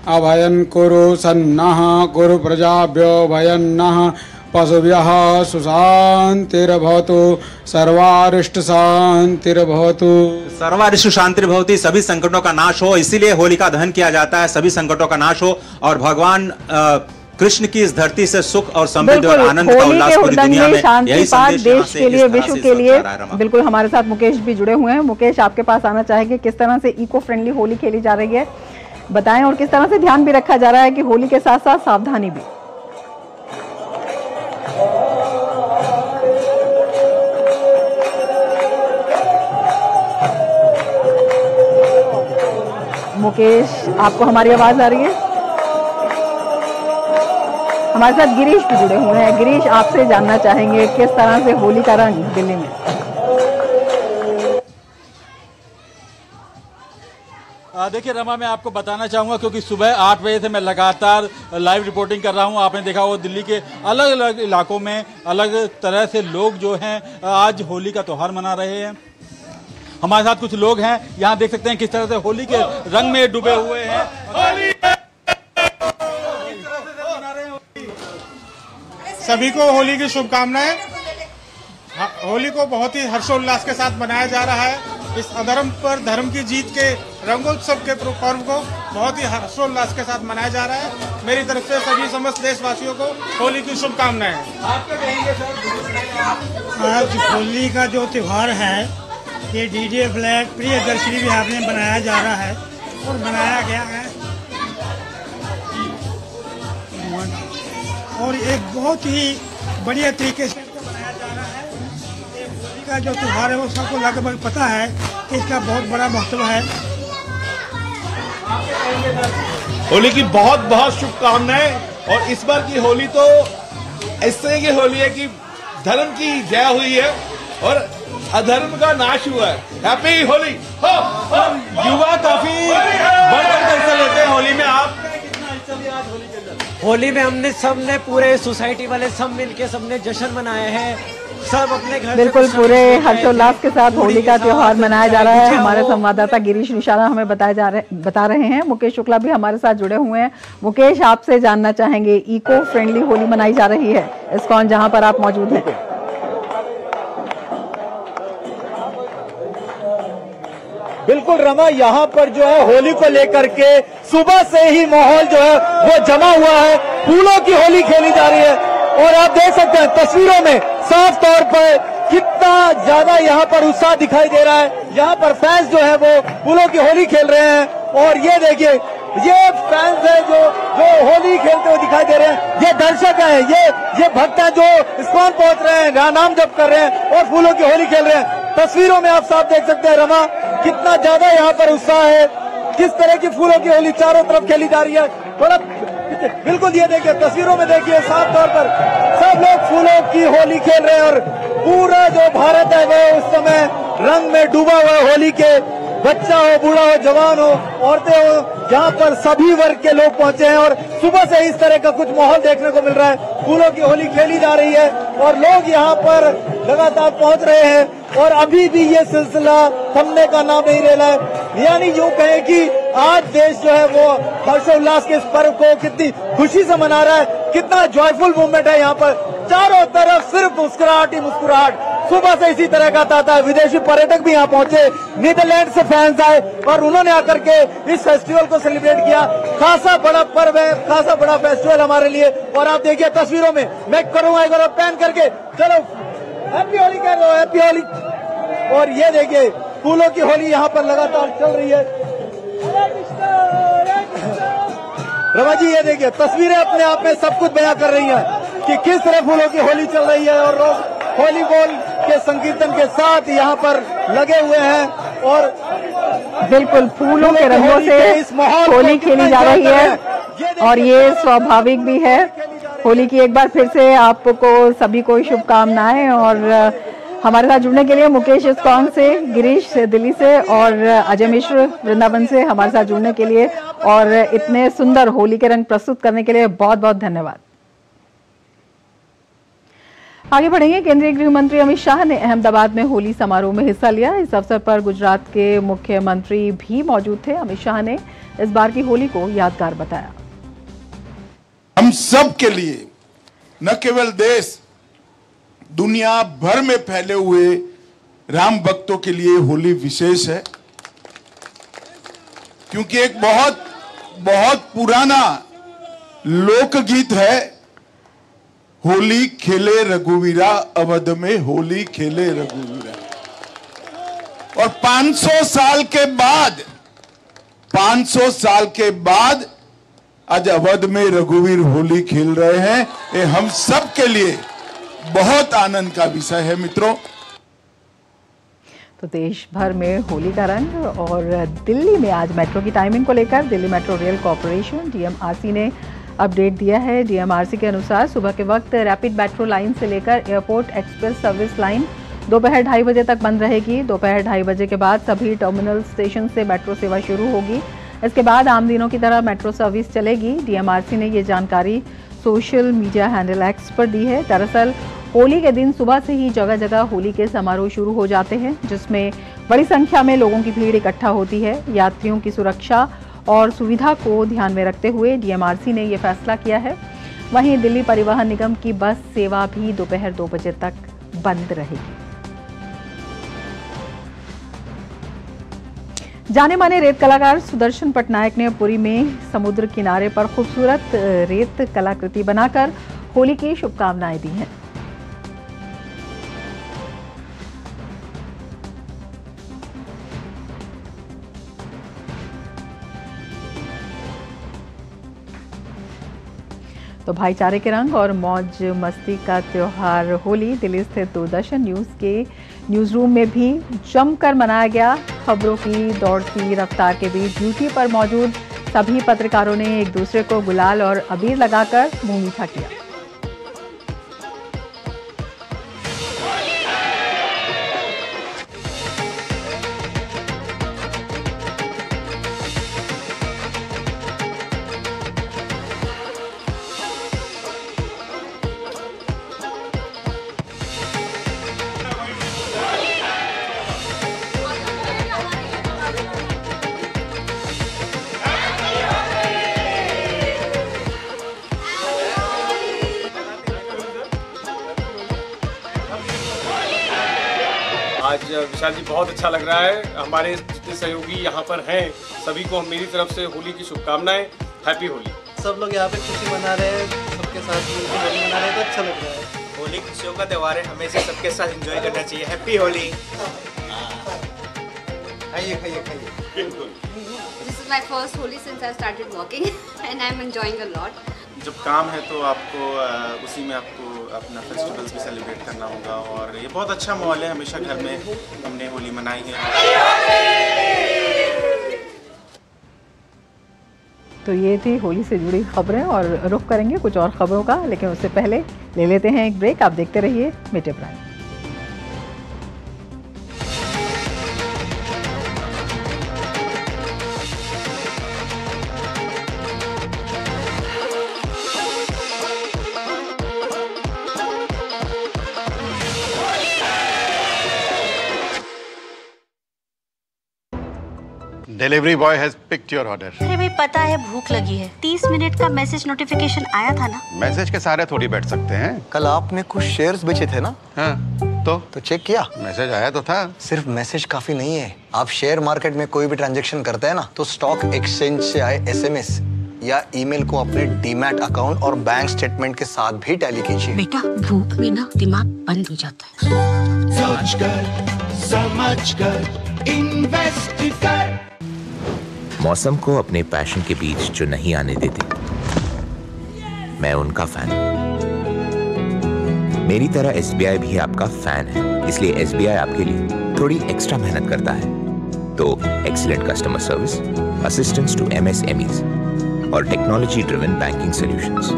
अभयं कुरु सन्नः कुरु प्रजाभ्यो भयन्नः पशुभ्यः सुशांतिर्भवतु सर्वारिष्ट शांतिर्भवतु। सर्वारिष्ट शांतिर्भवति, सभी संकटों का नाश हो, इसीलिए होलिका दहन किया जाता है, सभी संकटों का नाश हो और भगवान कृष्ण की इस धरती से सुख और समृद्धि और आनंद का उल्लास पूरी दुनिया में, यही संदेश देश के लिए, विश्व के लिए। बिल्कुल, हमारे साथ मुकेश भी जुड़े हुए हैं। मुकेश, आपके पास आना चाहेंगे, किस तरह से इको फ्रेंडली होली खेली जा रही है बताएं, और किस तरह से ध्यान भी रखा जा रहा है कि होली के साथ साथ सावधानी भी। मुकेश, आपको हमारी आवाज आ रही है? हमारे साथ गिरीश भी जुड़े हुए हैं। गिरीश, आपसे जानना चाहेंगे किस तरह से होली का रंग दिल्ली में? देखिए रमा, मैं आपको बताना चाहूंगा क्योंकि सुबह 8 बजे से मैं लगातार लाइव रिपोर्टिंग कर रहा हूं। आपने देखा वो दिल्ली के अलग अलग इलाकों में अलग तरह से लोग जो हैं आज होली का त्यौहार मना रहे हैं। हमारे साथ कुछ लोग हैं, यहाँ देख सकते हैं किस तरह से होली के रंग में डूबे हुए हैं। सभी को होली की शुभकामनाएं। होली को बहुत ही हर्षोल्लास के साथ मनाया जा रहा है। इस अधर्म पर धर्म की जीत के रंगोत्सव के पर्व को बहुत ही हर्षोल्लास के साथ मनाया जा रहा है। मेरी तरफ से सभी समस्त देशवासियों को होली की शुभकामनाएं। आज होली का जो त्योहार है ये डीजे ब्लैक प्रियदर्शनी बिहार में मनाया जा रहा है और मनाया गया है और एक बहुत ही बढ़िया तरीके से मनाया जा रहा है। होली का जो त्योहार है वो सबको लगभग पता है कि इसका बहुत बड़ा महत्व है। होली की बहुत बहुत शुभकामनाएं। और इस बार की होली तो इस तरह की होली है कि धर्म की जय हुई है और अधर्म का नाश हुआ है। हैप्पी होली। युवा काफी बढ़-बढ़ हिस्सा लेते हैं होली में। आप कितना हिस्सा लिया आज होली के अंदर? होली में हमने सबने पूरे सोसाइटी वाले सब मिलके सबने जश्न मनाए हैं। सब अपने घर बिल्कुल पूरे हर्षोल्लास के साथ होली का त्योहार मनाया जा रहा है। हमारे संवाददाता गिरीश निशाना हमें बता रहे हैं। मुकेश शुक्ला भी हमारे साथ जुड़े हुए हैं। मुकेश, आपसे जानना चाहेंगे, इको फ्रेंडली होली मनाई जा रही है इस्कॉन जहां पर आप मौजूद हैं। बिल्कुल रमा, यहाँ पर जो है होली को लेकर के सुबह से ही माहौल जो है वो जमा हुआ है। फूलों की होली खेली जा रही है और आप देख सकते हैं तस्वीरों में साफ तौर पर कितना ज्यादा यहाँ पर उत्साह दिखाई दे रहा है। यहाँ पर फैंस जो है वो फूलों की होली खेल रहे हैं और ये देखिए ये फैंस है जो होली खेलते हुए दिखाई दे रहे हैं। ये दर्शक है, ये भक्त है जो इस्कॉन पहुंच रहे हैं, नाम जप कर रहे हैं और फूलों की होली खेल रहे हैं। तस्वीरों में आप साफ देख सकते हैं रमा, कितना ज्यादा यहाँ पर उत्साह है। किस तरह की फूलों की होली चारों तरफ खेली जा रही है। थोड़ा बिल्कुल ये देखिए तस्वीरों में देखिए साफ तौर पर सब लोग फूलों की होली खेल रहे हैं और पूरा जो भारत है वो उस समय रंग में डूबा हुआ है होली के। बच्चा हो, बूढ़ा हो, जवान हो, औरतें हो, यहाँ पर सभी वर्ग के लोग पहुंचे हैं और सुबह से इस तरह का कुछ माहौल देखने को मिल रहा है। फूलों की होली खेली जा रही है और लोग यहाँ पर लगातार पहुंच रहे हैं और अभी भी ये सिलसिला थमने का नाम नहीं ले रहा है। यानी यूं कहें कि आज देश जो है वो हर्षोल्लास के इस पर्व को कितनी खुशी से मना रहा है। कितना जॉयफुल मूवमेंट है यहाँ पर, चारों तरफ सिर्फ मुस्कुराहट ही मुस्कुराहट। सुबह से इसी तरह का आता है। विदेशी पर्यटक भी यहाँ पहुंचे, नीदरलैंड से फैंस आए और उन्होंने आकर के इस फेस्टिवल को सेलिब्रेट किया। खासा बड़ा पर्व है, खासा बड़ा फेस्टिवल हमारे लिए। और आप देखिए तस्वीरों में, मैं करूंगा एक बार पैन करके, चलो हैप्पी होली कह रहे हो, हैप्पी होली। और ये देखिए फूलों की होली यहाँ पर लगातार चल रही है। रमा जी ये देखिए तस्वीरें अपने आप में सब कुछ बयां कर रही हैं कि किस तरह फूलों की होली चल रही है और लोग होली बोल के संकीर्तन के साथ यहाँ पर लगे हुए हैं और बिल्कुल फूलों के रंगों से होली खेली जा रही है और ये स्वाभाविक भी है। होली की एक बार फिर से आपको सभी को शुभकामनाएं। और हमारे साथ जुड़ने के लिए मुकेश इस्कॉन से, गिरीश दिल्ली से और अजय मिश्र वृंदावन से हमारे साथ जुड़ने के लिए और इतने सुंदर होली के रंग प्रस्तुत करने के लिए बहुत बहुत धन्यवाद। आगे बढ़ेंगे। केंद्रीय गृह मंत्री अमित शाह ने अहमदाबाद में होली समारोह में हिस्सा लिया। इस अवसर पर गुजरात के मुख्यमंत्री भी मौजूद थे। अमित शाह ने इस बार की होली को यादगार बताया। हम सब के लिए, न केवल देश, दुनिया भर में फैले हुए राम भक्तों के लिए होली विशेष है, क्योंकि एक बहुत बहुत पुराना लोकगीत है, होली खेले रघुवीरा अवध में होली खेले रघुवीरा। और 500 साल के बाद आज अवध में रघुवीर होली खेल रहे हैं। ये हम सब के लिए बहुत आनंद का विषय है मित्रों। तो देश भर में होली का रंग। और दिल्ली में आज मेट्रो की टाइमिंग को लेकर Delhi metro rail corporation DMRC ने अपडेट दिया है। डीएमआरसी के अनुसार सुबह के वक्त रैपिड मेट्रो लाइन से लेकर एयरपोर्ट एक्सप्रेस सर्विस लाइन दोपहर 2:30 बजे तक बंद रहेगी। दोपहर 2:30 बजे के बाद सभी टर्मिनल स्टेशन से मेट्रो सेवा शुरू होगी। इसके बाद आम दिनों की तरह मेट्रो सर्विस चलेगी। डीएमआरसी ने ये जानकारी सोशल मीडिया हैंडल एक्स पर दी है। दरअसल होली के दिन सुबह से ही जगह जगह होली के समारोह शुरू हो जाते हैं, जिसमें बड़ी संख्या में लोगों की भीड़ इकट्ठा होती है। यात्रियों की सुरक्षा और सुविधा को ध्यान में रखते हुए डीएमआरसी ने यह फैसला किया है। वहीं दिल्ली परिवहन निगम की बस सेवा भी दोपहर 2 बजे तक बंद रहेगी। जाने माने रेत कलाकार सुदर्शन पटनायक ने पुरी में समुद्र किनारे पर खूबसूरत रेत कलाकृति बनाकर होली की शुभकामनाएं दी हैं। तो भाईचारे के रंग और मौज मस्ती का त्योहार होली दिल्ली स्थित दूरदर्शन न्यूज़ के न्यूज़ रूम में भी जमकर मनाया गया। खबरों की दौड़ती रफ्तार के बीच ड्यूटी पर मौजूद सभी पत्रकारों ने एक दूसरे को गुलाल और अबीर लगाकर मुंह मीठा किया। आज विशाल जी बहुत अच्छा लग रहा है। हमारे जितने सहयोगी यहाँ पर हैं सभी को मेरी तरफ से होली की शुभकामनाएं। हैप्पी होली। सब लोग यहाँ पे खुशी मना रहे हैं, सबके साथ मिलकर होली मना रहे हैं, तो अच्छा लग रहा है। होली खुशियों का त्योहार है, हमेशा सबके साथ एंजॉय करना चाहिए। हैप्पी होली। खाइए खाइए खाइए। बिल्कुल। This is my first Holi since I started working and I'm enjoying a lot. जब काम है तो आपको उसी में आपको अपना फेस्टिवल्स भी सेलिब्रेट करना होगा और ये बहुत अच्छा माहौल है। हमेशा घर में हमने होली मनाई है। तो ये थी होली से जुड़ी खबरें और रुख करेंगे कुछ और खबरों का, लेकिन उससे पहले ले लेते हैं एक ब्रेक। आप देखते रहिए media prime. Delivery boy has picked your order. अरे भाई पता है भूख लगी है। 30 मिनट का मैसेज नोटिफिकेशन आया था ना। मैसेज के सहारे थोड़ी बैठ सकते हैं। कल आपने कुछ शेयर्स बेचे थे ना? हाँ, तो चेक किया? मैसेज आया तो था। सिर्फ मैसेज काफी नहीं है। आप शेयर मार्केट में कोई भी ट्रांजैक्शन करते हैं ना, तो स्टॉक एक्सचेंज से आए एसएमएस या ईमेल को अपने डीमैट अकाउंट और बैंक स्टेटमेंट के साथ भी टैली कीजिए। बेटा भूख में ना दिमाग बंद हो जाता है। समझकर इन्वेस्ट कर। मौसम को अपने पैशन के बीच जो नहीं आने देते, मैं उनका फैन। मेरी तरह एसबीआई भी आपका फैन है, इसलिए एसबीआई आपके लिए थोड़ी एक्स्ट्रा मेहनत करता है। तो excellent customer service, assistance to MSMEs और टेक्नोलॉजी ड्रिवन बैंकिंग सॉल्यूशंस।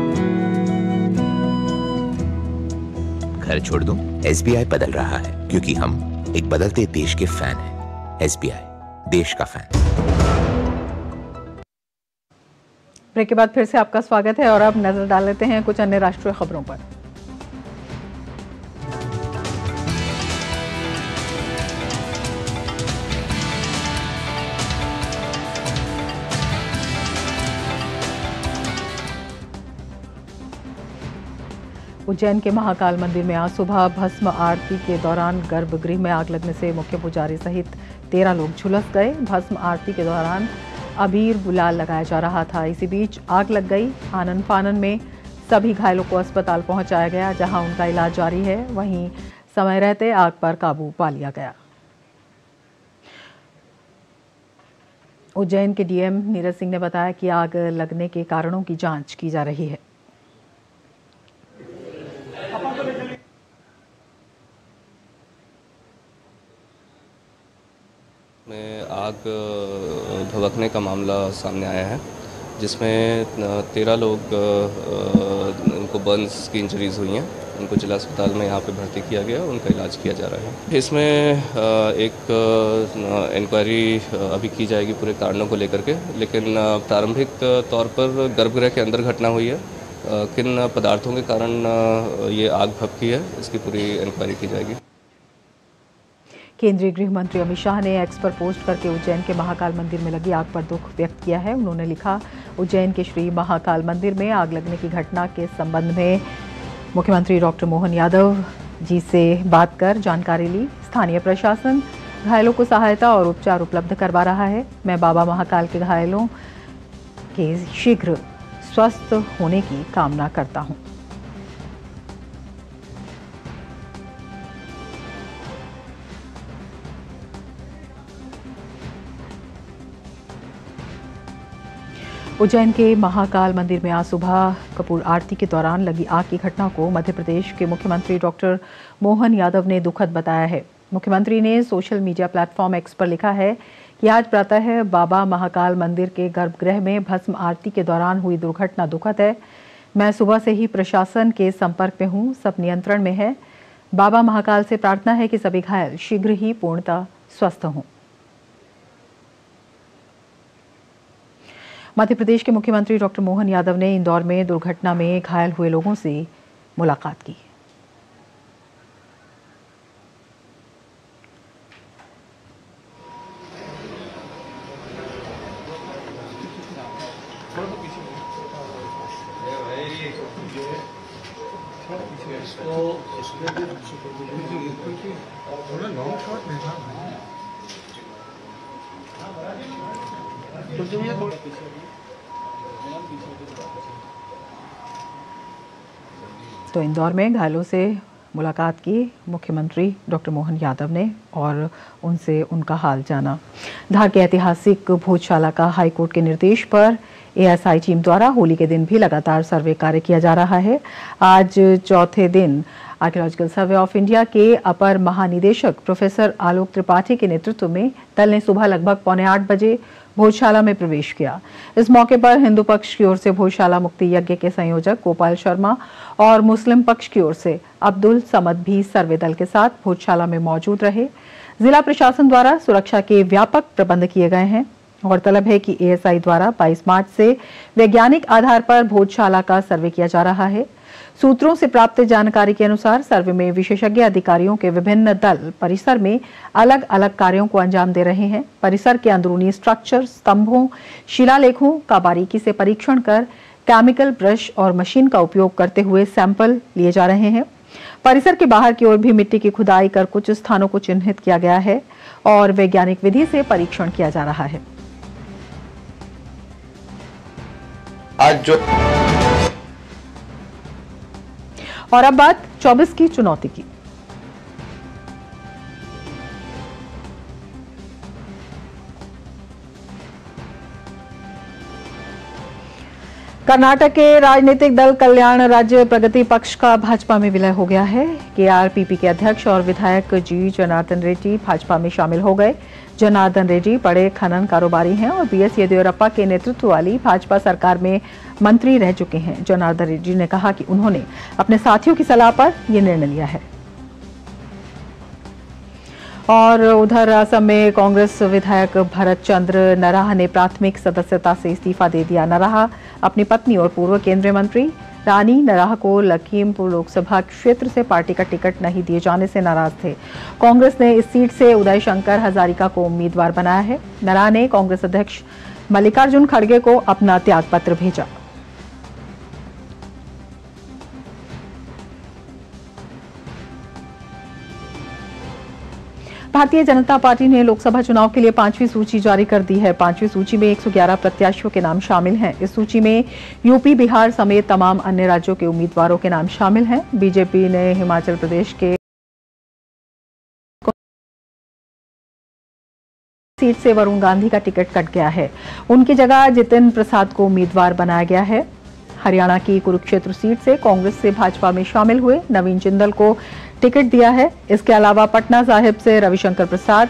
घर छोड़ दूं, एसबीआई बदल रहा है क्योंकि हम एक बदलते देश के फैन हैं। एसबीआई, देश का फैन। ब्रेक के बाद फिर से आपका स्वागत है और अब नजर डाल लेते हैं कुछ अन्य राष्ट्रीय खबरों पर। उज्जैन के महाकाल मंदिर में आज सुबह भस्म आरती के दौरान गर्भगृह में आग लगने से मुख्य पुजारी सहित 13 लोग झुलस गए। भस्म आरती के दौरान अबीर गुलाल लगाया जा रहा था। इसी बीच आग लग गई। आनन फानन में सभी घायलों को अस्पताल पहुंचाया गया, जहां उनका इलाज जारी है। वहीं समय रहते आग पर काबू पा लिया गया। उज्जैन के डीएम नीरज सिंह ने बताया कि आग लगने के कारणों की जांच की जा रही है। आग भभकने का मामला सामने आया है, जिसमें 13 लोग उनको बर्न्स की इंजरीज हुई हैं। उनको जिला अस्पताल में यहाँ पे भर्ती किया गया, उनका इलाज किया जा रहा है। इसमें एक इंक्वायरी अभी की जाएगी पूरे कारणों को लेकर के, लेकिन प्रारंभिक तौर पर गर्भगृह के अंदर घटना हुई है। किन पदार्थों के कारण ये आग भभकी है, इसकी पूरी इंक्वायरी की जाएगी। केंद्रीय गृह मंत्री अमित शाह ने एक्स पर पोस्ट करके उज्जैन के महाकाल मंदिर में लगी आग पर दुख व्यक्त किया है। उन्होंने लिखा, उज्जैन के श्री महाकाल मंदिर में आग लगने की घटना के संबंध में मुख्यमंत्री डॉक्टर मोहन यादव जी से बात कर जानकारी ली। स्थानीय प्रशासन घायलों को सहायता और उपचार उपलब्ध करवा रहा है। मैं बाबा महाकाल के घायलों के शीघ्र स्वस्थ होने की कामना करता हूं। उज्जैन के महाकाल मंदिर में आज सुबह कपूर आरती के दौरान लगी आग की घटना को मध्य प्रदेश के मुख्यमंत्री डॉक्टर मोहन यादव ने दुखद बताया है। मुख्यमंत्री ने सोशल मीडिया प्लेटफॉर्म एक्स पर लिखा है कि आज प्रातः बाबा महाकाल मंदिर के गर्भगृह में भस्म आरती के दौरान हुई दुर्घटना दुखद है। मैं सुबह से ही प्रशासन के संपर्क में हूं, सब नियंत्रण में है। बाबा महाकाल से प्रार्थना है कि सभी घायल शीघ्र ही पूर्णतः स्वस्थ हों। मध्य प्रदेश के मुख्यमंत्री डॉक्टर मोहन यादव ने इंदौर में दुर्घटना में घायल हुए लोगों से मुलाकात की। तो इंदौर में घायलों से मुलाकात की मुख्यमंत्री डॉक्टर मोहन यादव ने और उनसे उनका हाल जाना। धार के ऐतिहासिक भोजशाला का हाईकोर्ट के निर्देश पर एएसआई टीम द्वारा होली के दिन भी लगातार सर्वे कार्य किया जा रहा है। आज चौथे दिन आर्कियोलॉजिकल सर्वे ऑफ इंडिया के अपर महानिदेशक प्रोफेसर आलोक त्रिपाठी के नेतृत्व में दल ने सुबह लगभग 7:45 बजे भोजशाला में प्रवेश किया। इस मौके पर हिंदू पक्ष की ओर से भोजशाला मुक्ति यज्ञ के संयोजक गोपाल शर्मा और मुस्लिम पक्ष की ओर से अब्दुल समद भी सर्वे दल के साथ भोजशाला में मौजूद रहे। जिला प्रशासन द्वारा सुरक्षा के व्यापक प्रबंध किए गए हैं। गौरतलब है कि एएसआई द्वारा 22 मार्च से वैज्ञानिक आधार पर भोजशाला का सर्वे किया जा रहा है। सूत्रों से प्राप्त जानकारी के अनुसार सर्वे में विशेषज्ञ अधिकारियों के विभिन्न दल परिसर में अलग अलग कार्यों को अंजाम दे रहे हैं। परिसर के अंदरूनी स्ट्रक्चर, स्तंभों, शिलालेखों का बारीकी से परीक्षण कर केमिकल ब्रश और मशीन का उपयोग करते हुए सैंपल लिए जा रहे हैं। परिसर के बाहर की ओर भी मिट्टी की खुदाई कर कुछ स्थानों को चिन्हित किया गया है और वैज्ञानिक विधि से परीक्षण किया जा रहा है। और अब बात 24 की चुनौती की। कर्नाटक के राजनीतिक दल कल्याण राज्य प्रगति पक्ष का भाजपा में विलय हो गया है। केआरपीपी के अध्यक्ष और विधायक जी जनार्दन रेड्डी भाजपा में शामिल हो गए। जनार्दन रेड्डी बड़े खनन कारोबारी हैं और बीएस येदियुरप्पा के नेतृत्व वाली भाजपा सरकार में मंत्री रह चुके हैं। जनार्दन रेड्डी ने कहा कि उन्होंने अपने साथियों की सलाह पर यह निर्णय लिया है। और उधर असम में कांग्रेस विधायक भरत चंद्र नराह ने प्राथमिक सदस्यता से इस्तीफा दे दिया। नराह अपनी पत्नी और पूर्व केंद्रीय मंत्री रानी नराह को लखीमपुर लोकसभा क्षेत्र से पार्टी का टिकट नहीं दिए जाने से नाराज थे। कांग्रेस ने इस सीट से उदय शंकर हजारिका को उम्मीदवार बनाया है। नराह ने कांग्रेस अध्यक्ष मल्लिकार्जुन खड़गे को अपना त्यागपत्र भेजा। भारतीय जनता पार्टी ने लोकसभा चुनाव के लिए 5वीं सूची जारी कर दी है। 5वीं सूची में 111 प्रत्याशियों के नाम शामिल हैं। इस सूची में यूपी, बिहार समेत तमाम अन्य राज्यों के उम्मीदवारों के नाम शामिल हैं। बीजेपी ने हिमाचल प्रदेश के सीट से वरुण गांधी का टिकट कट गया है। उनकी जगह जितिन प्रसाद को उम्मीदवार बनाया गया है। हरियाणा की कुरुक्षेत्र सीट से कांग्रेस से भाजपा में शामिल हुए नवीन जिंदल को टिकट दिया है। इसके अलावा पटना साहिब से रविशंकर प्रसाद,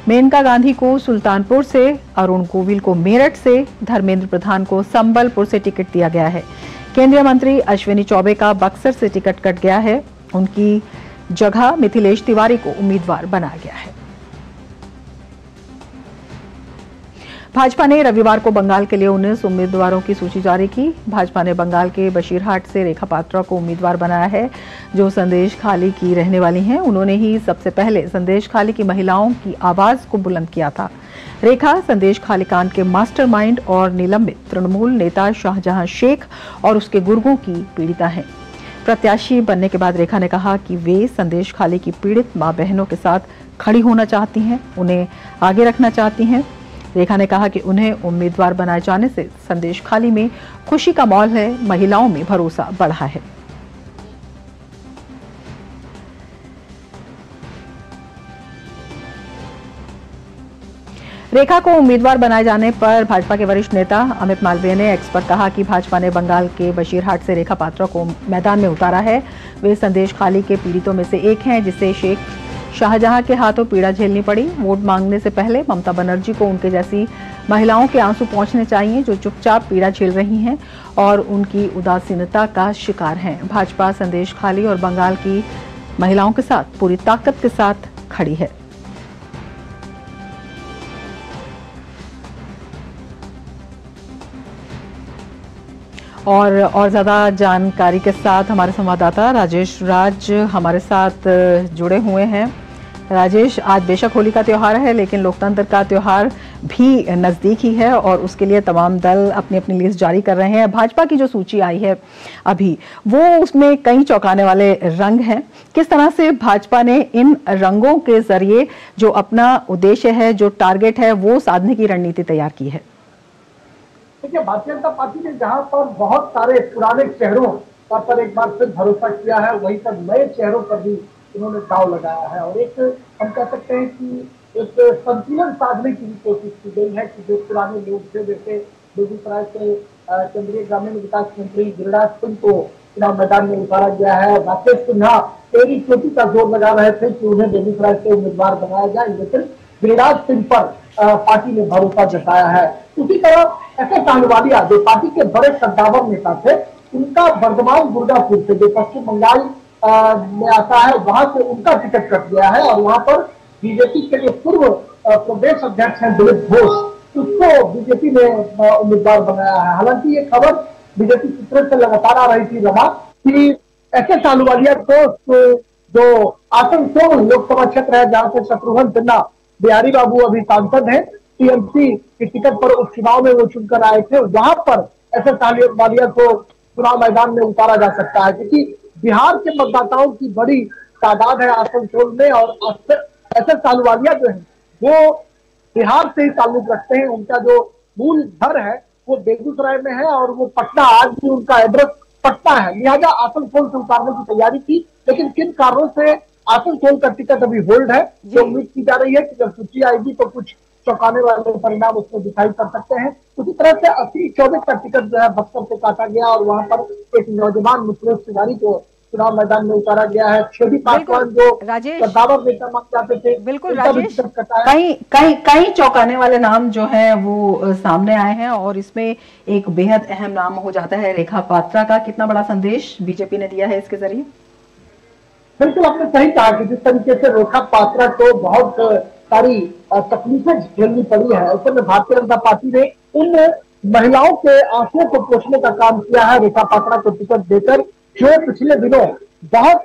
मेनका गांधी को सुल्तानपुर से, अरुण गोविल को मेरठ से, धर्मेंद्र प्रधान को संबलपुर से टिकट दिया गया है। केंद्रीय मंत्री अश्विनी चौबे का बक्सर से टिकट कट गया है। उनकी जगह मिथिलेश तिवारी को उम्मीदवार बनाया गया है। भाजपा ने रविवार को बंगाल के लिए 19 उम्मीदवारों की सूची जारी की। भाजपा ने बंगाल के बशीरहाट से रेखा पात्रा को उम्मीदवार बनाया है, जो संदेश खाली की रहने वाली हैं। उन्होंने ही सबसे पहले संदेश खाली की महिलाओं की आवाज को बुलंद किया था। रेखा संदेश खाली कांड के मास्टरमाइंड और निलंबित तृणमूल नेता शाहजहां शेख और उसके गुर्गों की पीड़िता हैं। प्रत्याशी बनने के बाद रेखा ने कहा कि वे संदेश खाली की पीड़ित मां बहनों के साथ खड़ी होना चाहती हैं, उन्हें आगे रखना चाहती हैं। रेखा ने कहा कि उन्हें उम्मीदवार बनाए जाने से संदेश खाली में खुशी का माहौल है, महिलाओं में भरोसा बढ़ा है। रेखा को उम्मीदवार बनाए जाने पर भाजपा के वरिष्ठ नेता अमित मालवीय ने एक्स पर कहा कि भाजपा ने बंगाल के बशीरहाट से रेखा पात्रा को मैदान में उतारा है। वे संदेश खाली के पीड़ितों में से एक हैं, जिसे शेख शाहजहां के हाथों पीड़ा झेलनी पड़ी। वोट मांगने से पहले ममता बनर्जी को उनके जैसी महिलाओं के आंसू पहुंचने चाहिए, जो चुपचाप पीड़ा झेल रही हैं और उनकी उदासीनता का शिकार हैं। भाजपा संदेश खाली और बंगाल की महिलाओं के साथ पूरी ताकत के साथ खड़ी है। और ज्यादा जानकारी के साथ हमारे संवाददाता राजेश राज हमारे साथ जुड़े हुए हैं। राजेश, आज बेशक होली का त्योहार है, लेकिन लोकतंत्र का त्योहार भी नजदीक ही है और उसके लिए तमाम दल अपनी अपनी लिस्ट जारी कर रहे हैं। भाजपा की जो सूची आई है अभी, वो उसमें कई चौंकाने वाले रंग हैं। किस तरह से भाजपा ने इन रंगों के जरिए जो अपना उद्देश्य है, जो टारगेट है, वो साधने की रणनीति तैयार की है? देखिए, भारतीय जनता पार्टी ने जहां पर बहुत सारे पुराने चेहरों पर एक बार फिर भरोसा किया है, वहीं पर नए चेहरों पर भी उन्होंने दाव लगाया है। और एक हम कह सकते हैं कि एक संतुलन साधने की कोशिश की गई है कि जो पुराने लोग थे, जैसे बेगूसराय से केंद्रीय ग्रामीण विकास मंत्री गिरिराज सिंह को चुनाव मैदान में उतारा गया है। राकेश सिन्हा तेरी चोटी का जोर लगा रहे थे कि उन्हें बेगूसराय से उम्मीदवार बनाया जाए, लेकिन गिरिराज सिंह पर पार्टी ने भरोसा जताया है। उसी तरह ऐसे कांडवालिया जो पार्टी के बड़े कद्दावर नेता थे, उनका वर्धमान दुर्गापुर से जो पश्चिम बंगाल में आता है, वहां से उनका टिकट कट गया है और वहां पर बीजेपी के लिए पूर्व प्रदेश अध्यक्ष हैं दिलीप घोष, उसको बीजेपी ने उम्मीदवार बनाया है। हालांकि ये खबर बीजेपी सूत्रों से लगातार आ रही थी रमा कि ऐसे कांडवालिया को जो आसनसोल लोकसभा क्षेत्र है, जहां से शत्रुघ्न सिन्हा बिहारी बाबू अभी सांसद हैं, टीएमसी के टिकट पर उपचुनाव में वो चुनकर आए थे, वहां पर ऐसे कांडवालिया को चुनाव मैदान में उतारा जा सकता है, क्योंकि बिहार के मतदाताओं की बड़ी तादाद है आसनसोल में और ऐसे कांडवालिया जो है वो बिहार से ही ताल्लुक रखते हैं। उनका जो मूल घर है वो बेगूसराय में है और वो पटना, आज भी उनका एड्रेस पटना है। लिहाजा आसनसोल से उतारने की तैयारी की, लेकिन किन कारणों से आसनसोल का टिकट अभी होल्ड है, जो उम्मीद की जा रही है कि जब सूची आएगी तो कुछ चौंकाने वाले परिणाम उसमें दिखाई पड़ सकते हैं। उसी तरह से 80-24 का टिकट जो है बक्सर से काटा गया और वहां पर एक नौजवान मिथिलेश तिवारी को चुनाव मैदान में उतारा गया है। छेदी पासवान जो कद्दावर नेता माने जाते थे, बिल्कुल राजेश, कई चौंकाने वाले नाम जो है वो सामने आए हैं और इसमें एक बेहद अहम नाम हो जाता है रेखा पात्रा का। कितना बड़ा संदेश बीजेपी ने दिया है इसके जरिए? बिल्कुल, आपने सही कहा कि जिस तरीके से रेखा पात्रा को बहुत सारी तकलीफें झेलनी पड़ी है, ऐसे में भारतीय जनता पार्टी ने उन महिलाओं के आंसुओं को पोंछने का काम किया है रेखा पात्रा को टिकट देकर, जो पिछले दिनों बहुत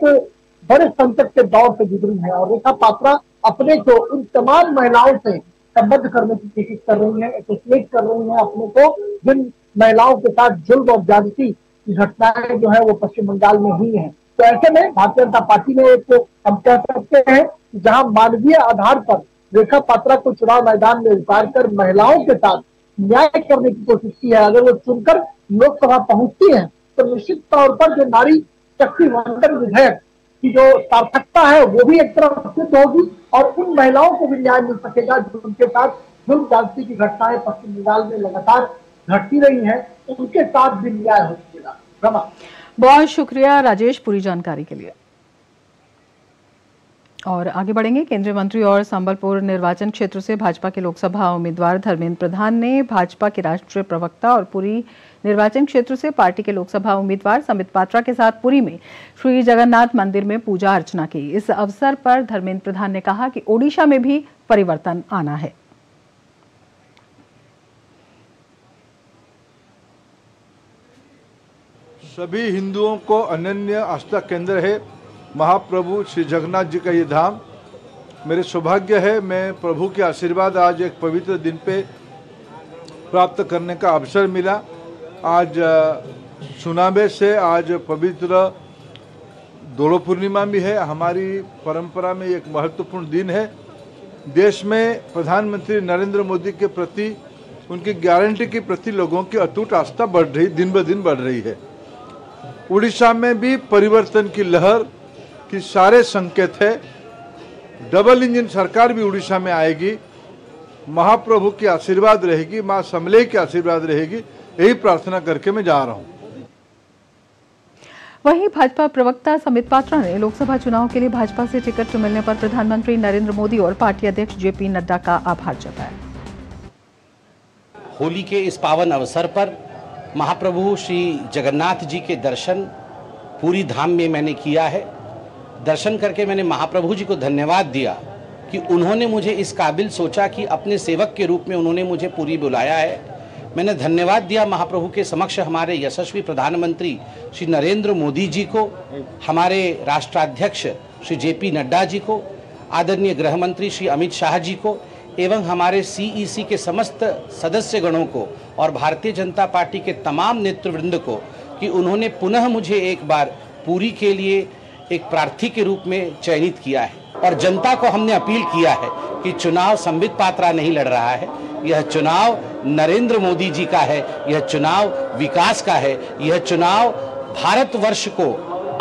बड़े संकट के दौर से गुजरी है। और रेखा पात्रा अपने को उन तमाम महिलाओं से संबद्ध करने की कोशिश कर रही है, एसोसिएट कर रही है अपने को, जिन महिलाओं के साथ जुल्म और ज्यादती की घटनाएं जो है वो पश्चिम बंगाल में हुई है। तो ऐसे में भारतीय जनता पार्टी ने एक, हम कह सकते हैं, जहां मानवीय आधार पर रेखा पात्रा को चुनाव मैदान में उतार कर महिलाओं के साथ न्याय करने की कोशिश की है। अगर वो चुनकर लोकसभा पहुंचती है तो निश्चित तौर पर जो नारी शक्ति वंदन विधेयक की जो सार्थकता है वो भी एक तरफ सिद्ध होगी और उन महिलाओं को भी न्याय मिल सकेगा जिनके साथ जुल्म ज्यादती की घटनाएं पश्चिम बंगाल में लगातार घटती रही है, उनके साथ भी न्याय हो सकेगा। रमा, बहुत शुक्रिया राजेश पूरी जानकारी के लिए। और आगे बढ़ेंगे। केंद्रीय मंत्री और संबलपुर निर्वाचन क्षेत्र से भाजपा के लोकसभा उम्मीदवार धर्मेंद्र प्रधान ने भाजपा के राष्ट्रीय प्रवक्ता और पुरी निर्वाचन क्षेत्र से पार्टी के लोकसभा उम्मीदवार संबित पात्रा के साथ पुरी में श्री जगन्नाथ मंदिर में पूजा अर्चना की। इस अवसर पर धर्मेंद्र प्रधान ने कहा कि ओडिशा में भी परिवर्तन आना है। सभी हिंदुओं को अनन्य आस्था केंद्र है महाप्रभु श्री जगन्नाथ जी का ये धाम। मेरे सौभाग्य है, मैं प्रभु के आशीर्वाद आज एक पवित्र दिन पे प्राप्त करने का अवसर मिला। आज सुनाबे से आज पवित्र दोलो पूर्णिमा भी है। हमारी परंपरा में एक महत्वपूर्ण दिन है। देश में प्रधानमंत्री नरेंद्र मोदी के प्रति, उनकी गारंटी के प्रति लोगों की अटूट आस्था बढ़ रही, दिन ब दिन बढ़ रही है। उड़ीसा में भी परिवर्तन की लहर की सारे संकेत है। डबल इंजन सरकार भी उड़ीसा में आएगी। महाप्रभु की आशीर्वाद रहेगी, मां समले की आशीर्वाद रहेगी, यही प्रार्थना करके मैं जा रहा हूं। वहीं भाजपा प्रवक्ता संबित पात्रा ने लोकसभा चुनाव के लिए भाजपा से टिकट मिलने पर प्रधानमंत्री नरेंद्र मोदी और पार्टी अध्यक्ष जेपी नड्डा का आभार जताया। होली के इस पावन अवसर पर महाप्रभु श्री जगन्नाथ जी के दर्शन पूरी धाम में मैंने किया है। दर्शन करके मैंने महाप्रभु जी को धन्यवाद दिया कि उन्होंने मुझे इस काबिल सोचा कि अपने सेवक के रूप में उन्होंने मुझे पूरी बुलाया है। मैंने धन्यवाद दिया महाप्रभु के समक्ष हमारे यशस्वी प्रधानमंत्री श्री नरेंद्र मोदी जी को, हमारे राष्ट्राध्यक्ष श्री जेपी नड्डा जी को, आदरणीय गृह मंत्री श्री अमित शाह जी को एवं हमारे सीईसी के समस्त सदस्य गणों को और भारतीय जनता पार्टी के तमाम नेतृवृंद को कि उन्होंने पुनः मुझे एक बार पूरी के लिए एक प्रार्थी के रूप में चयनित किया है। और जनता को हमने अपील किया है कि चुनाव संबित पात्रा नहीं लड़ रहा है, यह चुनाव नरेंद्र मोदी जी का है, यह चुनाव विकास का है, यह चुनाव भारतवर्ष को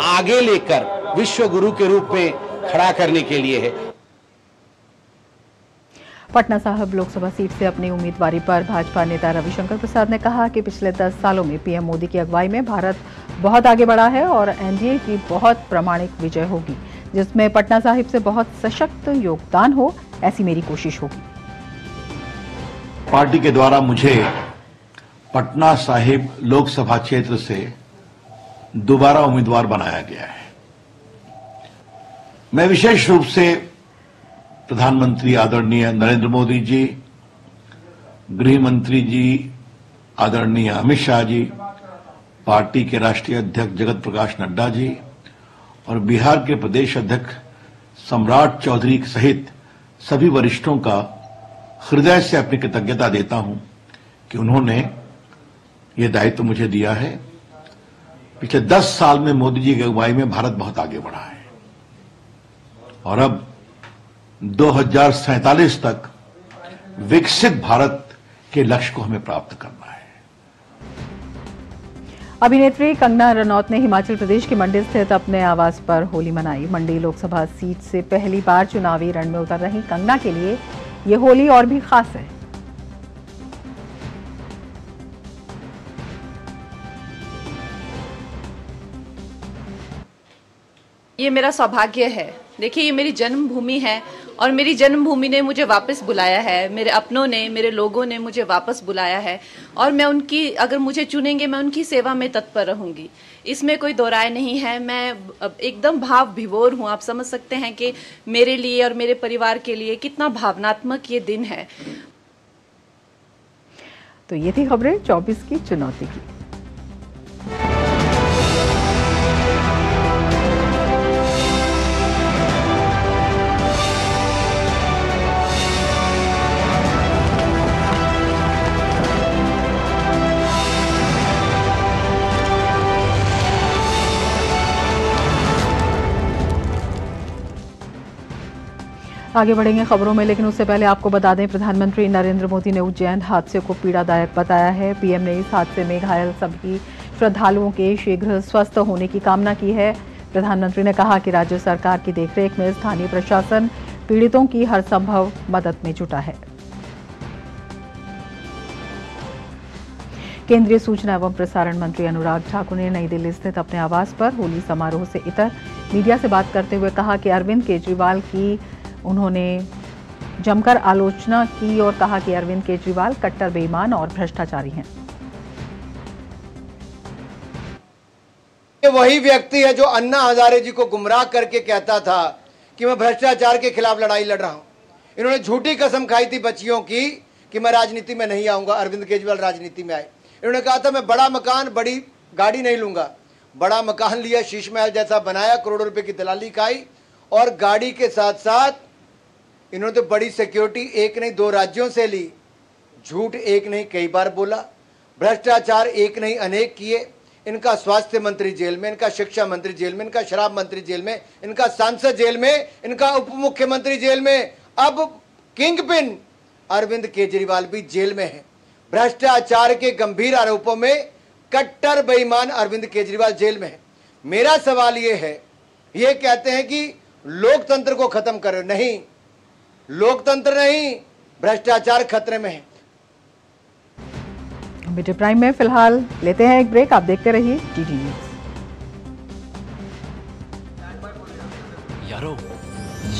आगे लेकर विश्व गुरु के रूप में खड़ा करने के लिए है। पटना साहिब लोकसभा सीट से अपनी उम्मीदवारी पर भाजपा नेता रविशंकर प्रसाद ने कहा कि पिछले 10 सालों में पीएम मोदी की अगुवाई में भारत बहुत आगे बढ़ा है और एनडीए की बहुत प्रामाणिक विजय होगी, जिसमें पटना साहिब से बहुत सशक्त योगदान हो, ऐसी मेरी कोशिश होगी। पार्टी के द्वारा मुझे पटना साहिब लोकसभा क्षेत्र से दोबारा उम्मीदवार बनाया गया है। मैं विशेष रूप से प्रधानमंत्री आदरणीय नरेंद्र मोदी जी, गृह मंत्री जी आदरणीय अमित शाह जी, पार्टी के राष्ट्रीय अध्यक्ष जगत प्रकाश नड्डा जी और बिहार के प्रदेश अध्यक्ष सम्राट चौधरी सहित सभी वरिष्ठों का हृदय से अपनी कृतज्ञता देता हूं कि उन्होंने ये दायित्व मुझे दिया है। पिछले 10 साल में मोदी जी की अगुवाई में भारत बहुत आगे बढ़ा है और अब 2047 तक विकसित भारत के लक्ष्य को हमें प्राप्त करना है। अभिनेत्री कंगना रनौत ने हिमाचल प्रदेश के मंडी स्थित अपने आवास पर होली मनाई। मंडी लोकसभा सीट से पहली बार चुनावी रण में उतर रही कंगना के लिए ये होली और भी खास है। ये मेरा सौभाग्य है। देखिए, ये मेरी जन्मभूमि है और मेरी जन्मभूमि ने मुझे वापस बुलाया है। मेरे अपनों ने, मेरे लोगों ने मुझे वापस बुलाया है और मैं उनकी, अगर मुझे चुनेंगे, मैं उनकी सेवा में तत्पर रहूंगी। इसमें कोई दो राय नहीं है। मैं एकदम भाव विभोर हूँ। आप समझ सकते हैं कि मेरे लिए और मेरे परिवार के लिए कितना भावनात्मक ये दिन है। तो ये थी खबरें 24 की चुनौती की। आगे बढ़ेंगे खबरों में, लेकिन उससे पहले आपको बता दें प्रधानमंत्री नरेंद्र मोदी ने उज्जैन हादसे को पीड़ादायक बताया है। पीएम ने इस हादसे में घायल सभी श्रद्धालुओं के शीघ्र स्वस्थ होने की कामना की है। प्रधानमंत्री ने कहा कि राज्य सरकार की देखरेख में स्थानीय प्रशासन पीड़ितों की हर संभव मदद में जुटा है। केंद्रीय सूचना एवं प्रसारण मंत्री अनुराग ठाकुर ने नई दिल्ली स्थित अपने आवास पर होली समारोह से इतर मीडिया से बात करते हुए कहा कि अरविंद केजरीवाल की उन्होंने जमकर आलोचना की और कहा कि अरविंद केजरीवाल कट्टर बेईमान और भ्रष्टाचारी हैं। ये वही व्यक्ति है जो अन्ना हजारे जी को गुमराह करके कहता था कि मैं भ्रष्टाचार के खिलाफ लड़ाई लड़ रहा हूं। इन्होंने झूठी कसम खाई थी बच्चियों की कि मैं राजनीति में नहीं आऊंगा। अरविंद केजरीवाल राजनीति में आए। इन्होंने कहा था मैं बड़ा मकान बड़ी गाड़ी नहीं लूंगा। बड़ा मकान लिया, शीश महल जैसा बनाया, करोड़ों रुपए की दलाली खाई और गाड़ी के साथ साथ इन्होंने तो बड़ी सिक्योरिटी एक नहीं दो राज्यों से ली। झूठ एक नहीं कई बार बोला, भ्रष्टाचार एक नहीं अनेक किए। इनका स्वास्थ्य मंत्री जेल में, इनका शिक्षा मंत्री जेल में, इनका शराब मंत्री जेल में, इनका सांसद जेल में, इनका उप मुख्यमंत्री जेल में, अब किंग पिन अरविंद केजरीवाल भी जेल में है। भ्रष्टाचार के गंभीर आरोपों में कट्टर बेईमान अरविंद केजरीवाल जेल में है। मेरा सवाल ये है, ये कहते हैं कि लोकतंत्र को खत्म करो, नहीं, लोकतंत्र नहीं, भ्रष्टाचार खतरे में है। मीडिया प्राइम में फिलहाल लेते हैं एक ब्रेक, आप देखते रहिए डीडी न्यूज। यारो,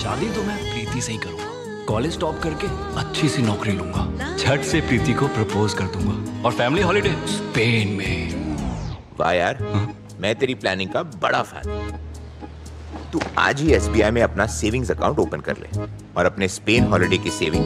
शादी तो मैं प्रीति से ही करूंगा। कॉलेज टॉप करके अच्छी सी नौकरी लूंगा, झट से प्रीति को प्रपोज कर दूंगा और फैमिली हॉलिडे स्पेन में। वाह यार, मैं तेरी प्लानिंग का बड़ा फैन। तू आज ही एसबीआई में अपना सेविंग्स अकाउंट ओपन कर ले और अपने स्पेन हॉलिडे की सेविंग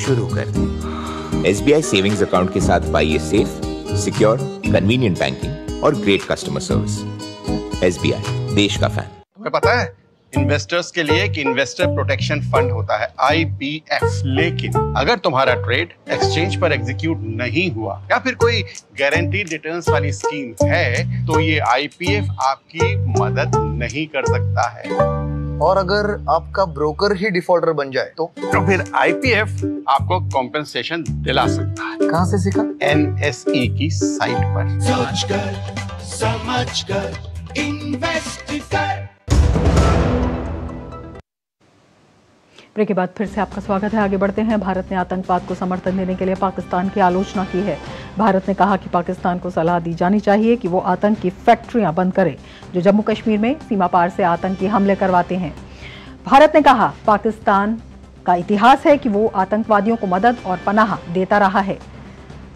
शुरू कर दे। एसबीआई सेविंग्स अकाउंट के साथ पाइए सेफ, सिक्योर, कन्वीनियंट बैंकिंग और ग्रेट कस्टमर सर्विस। एसबीआई, देश का फैन। तुम्हें पता है इन्वेस्टर्स के लिए एक इन्वेस्टर प्रोटेक्शन फंड होता है, IPF। लेकिन अगर तुम्हारा ट्रेड एक्सचेंज पर एग्जीक्यूट नहीं हुआ या फिर कोई गारंटीड रिटर्न्स वाली स्कीम है तो ये IPF आपकी मदद नहीं कर सकता है। और अगर आपका ब्रोकर ही डिफॉल्टर बन जाए तो फिर IPF आपको कॉम्पेंसेशन दिला सकता है। कहां से सीखा? NSE की साइट पर। सोचकर समझकर इन्वेस्ट कर। ब्रेक के बाद फिर से आपका स्वागत है। आगे बढ़ते हैं। भारत ने आतंकवाद को समर्थन देने के लिए पाकिस्तान की आलोचना की है। भारत ने कहा कि पाकिस्तान को सलाह दी जानी चाहिए कि वो आतंक की फैक्ट्रियां बंद करे जो जम्मू कश्मीर में सीमा पार से आतंकी हमले करवाते हैं। भारत ने कहा पाकिस्तान का इतिहास है कि वो आतंकवादियों को मदद और पनाह देता रहा है।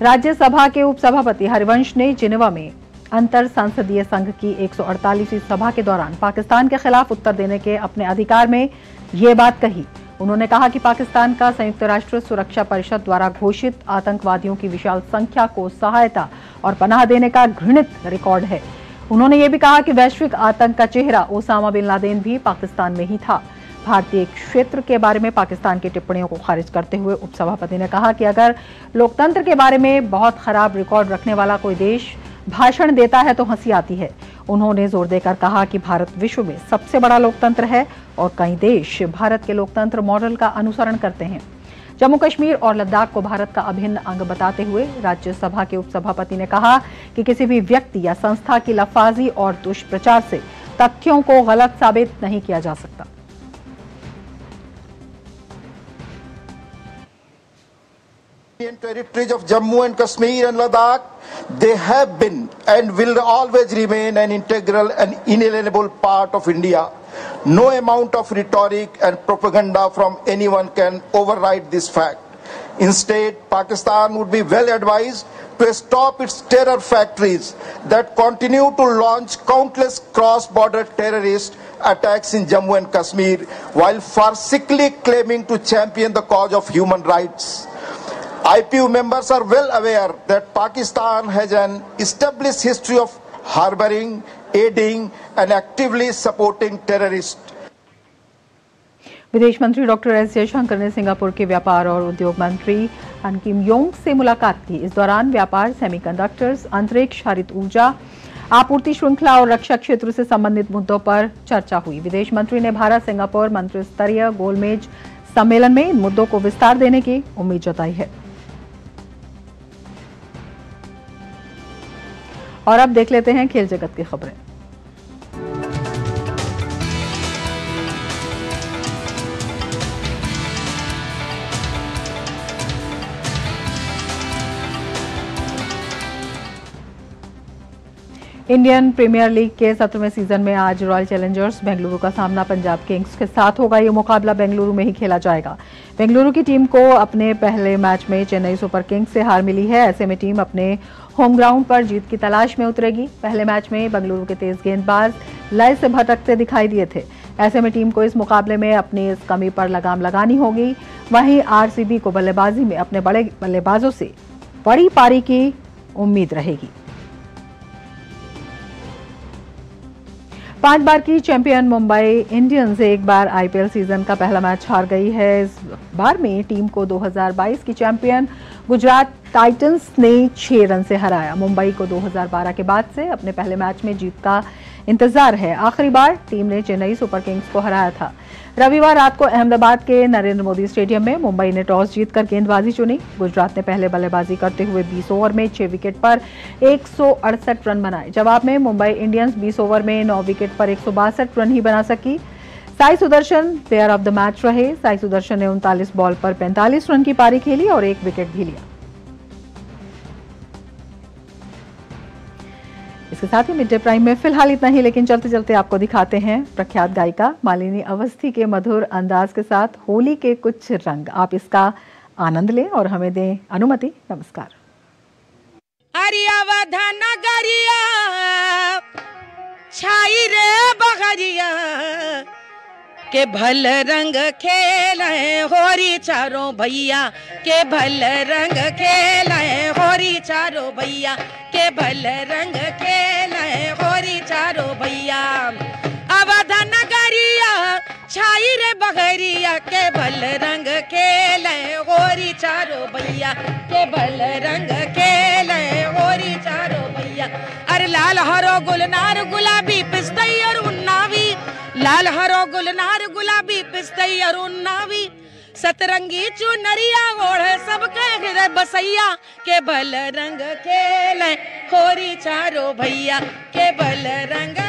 राज्यसभा के उपसभापति हरिवंश ने जिनेवा में अंतर संसदीय संघ की 148वीं सभा के दौरान पाकिस्तान के खिलाफ उत्तर देने के अपने अधिकार में ये बात कही। उन्होंने कहा कि पाकिस्तान का संयुक्त राष्ट्र सुरक्षा परिषद द्वारा घोषित आतंकवादियों की विशाल संख्या को सहायता और पनाह देने का घृणित रिकॉर्ड है। उन्होंने ये भी कहा कि वैश्विक आतंक का चेहरा ओसामा बिन लादेन भी पाकिस्तान में ही था। भारतीय क्षेत्र के बारे में पाकिस्तान की टिप्पणियों को खारिज करते हुए उपसभापति ने कहा कि अगर लोकतंत्र के बारे में बहुत खराब रिकॉर्ड रखने वाला कोई देश भाषण देता है तो हंसी आती है। उन्होंने जोर देकर कहा कि भारत विश्व में सबसे बड़ा लोकतंत्र है और कई देश भारत के लोकतंत्र मॉडल का अनुसरण करते हैं। जम्मू कश्मीर और लद्दाख को भारत का अभिन्न अंग बताते हुए राज्यसभा के उपसभापति ने कहा कि किसी भी व्यक्ति या संस्था की लफाजी और दुष्प्रचार से तथ्यों को गलत साबित नहीं किया जा सकता। Territories of Jammu and Kashmir and Ladakh, they have been and will always remain an integral and inalienable part of India. No amount of rhetoric and propaganda from anyone can override this fact. Instead, Pakistan would be well advised to stop its terror factories that continue to launch countless cross-border terrorist attacks in Jammu and Kashmir while farcically claiming to champion the cause of human rights. IPU members are well aware that Pakistan has an established history of harboring, aiding and actively supporting terrorists. विदेश मंत्री डॉक्टर एस जयशंकर ने सिंगापुर के व्यापार और उद्योग मंत्री अन किम योंग से मुलाकात की। इस दौरान व्यापार, सेमीकंडक्टर्स, अंतरिक्ष, हरित ऊर्जा, आपूर्ति श्रृंखला और रक्षा क्षेत्र से संबंधित मुद्दों पर चर्चा हुई। विदेश मंत्री ने भारत सिंगापुर मंत्री स्तरीय गोलमेज सम्मेलन में इन मुद्दों को विस्तार देने की उम्मीद जताई है। और अब देख लेते हैं खेल जगत की खबरें। इंडियन प्रीमियर लीग के 17वें सीजन में आज रॉयल चैलेंजर्स बेंगलुरु का सामना पंजाब किंग्स के साथ होगा। ये मुकाबला बेंगलुरु में ही खेला जाएगा। बेंगलुरु की टीम को अपने पहले मैच में चेन्नई सुपर किंग्स से हार मिली है। ऐसे में टीम अपने होम ग्राउंड पर जीत की तलाश में उतरेगी। पहले मैच में बेंगलुरु के तेज गेंदबाज लय से भटकते दिखाई दिए थे। ऐसे में टीम को इस मुकाबले में अपनी इस कमी पर लगाम लगानी होगी। वहीं आरसीबी को बल्लेबाजी में अपने बड़े बल्लेबाजों से बड़ी पारी की उम्मीद रहेगी। 5 बार की चैंपियन मुंबई इंडियंस एक बार आईपीएल सीजन का पहला मैच हार गई है। इस बार में टीम को 2022 की चैंपियन गुजरात टाइटंस ने 6 रन से हराया। मुंबई को 2012 के बाद से अपने पहले मैच में जीत का इंतजार है। आखिरी बार टीम ने चेन्नई सुपर किंग्स को हराया था। रविवार रात को अहमदाबाद के नरेंद्र मोदी स्टेडियम में मुंबई ने टॉस जीतकर गेंदबाजी चुनी। गुजरात ने पहले बल्लेबाजी करते हुए 20 ओवर में 6 विकेट पर 168 रन बनाए। जवाब में मुंबई इंडियंस 20 ओवर में 9 विकेट पर 162 रन ही बना सकी। Sai Sudarshan player of the match रहे। साई सुदर्शन ने 39 बॉल पर 45 रन की पारी खेली और 1 विकेट भी लिया। इसके साथ ही मिड डे प्राइम में फिलहाल इतना ही, लेकिन चलते चलते आपको दिखाते हैं प्रख्यात गायिका मालिनी अवस्थी के मधुर अंदाज के साथ होली के कुछ रंग। आप इसका आनंद लें और हमें दें अनुमति। नमस्कार। नगरिया छाई रे बगरिया के भल रंग खेले होरी चारों भैया के भल रंग खेले होरी चारों भैया के भल रंग खेले होरी चारों भैया। अवध नगरिया छाई रे बगरिया के भल रंग खेले होरी चारों भैया के भल रंग खेले होरी चारों भैया। अरे लाल हरो गुलनार गुलाबी पिस्तई और उन्नावी, लाल हरो गुलनार गुलाबी पिस्तई और उन्नावी, सतरंगी चुनरिया ओढ़ सबके हृदय बसैया के भल रंग खेले होरी चारों भैया के भल रंग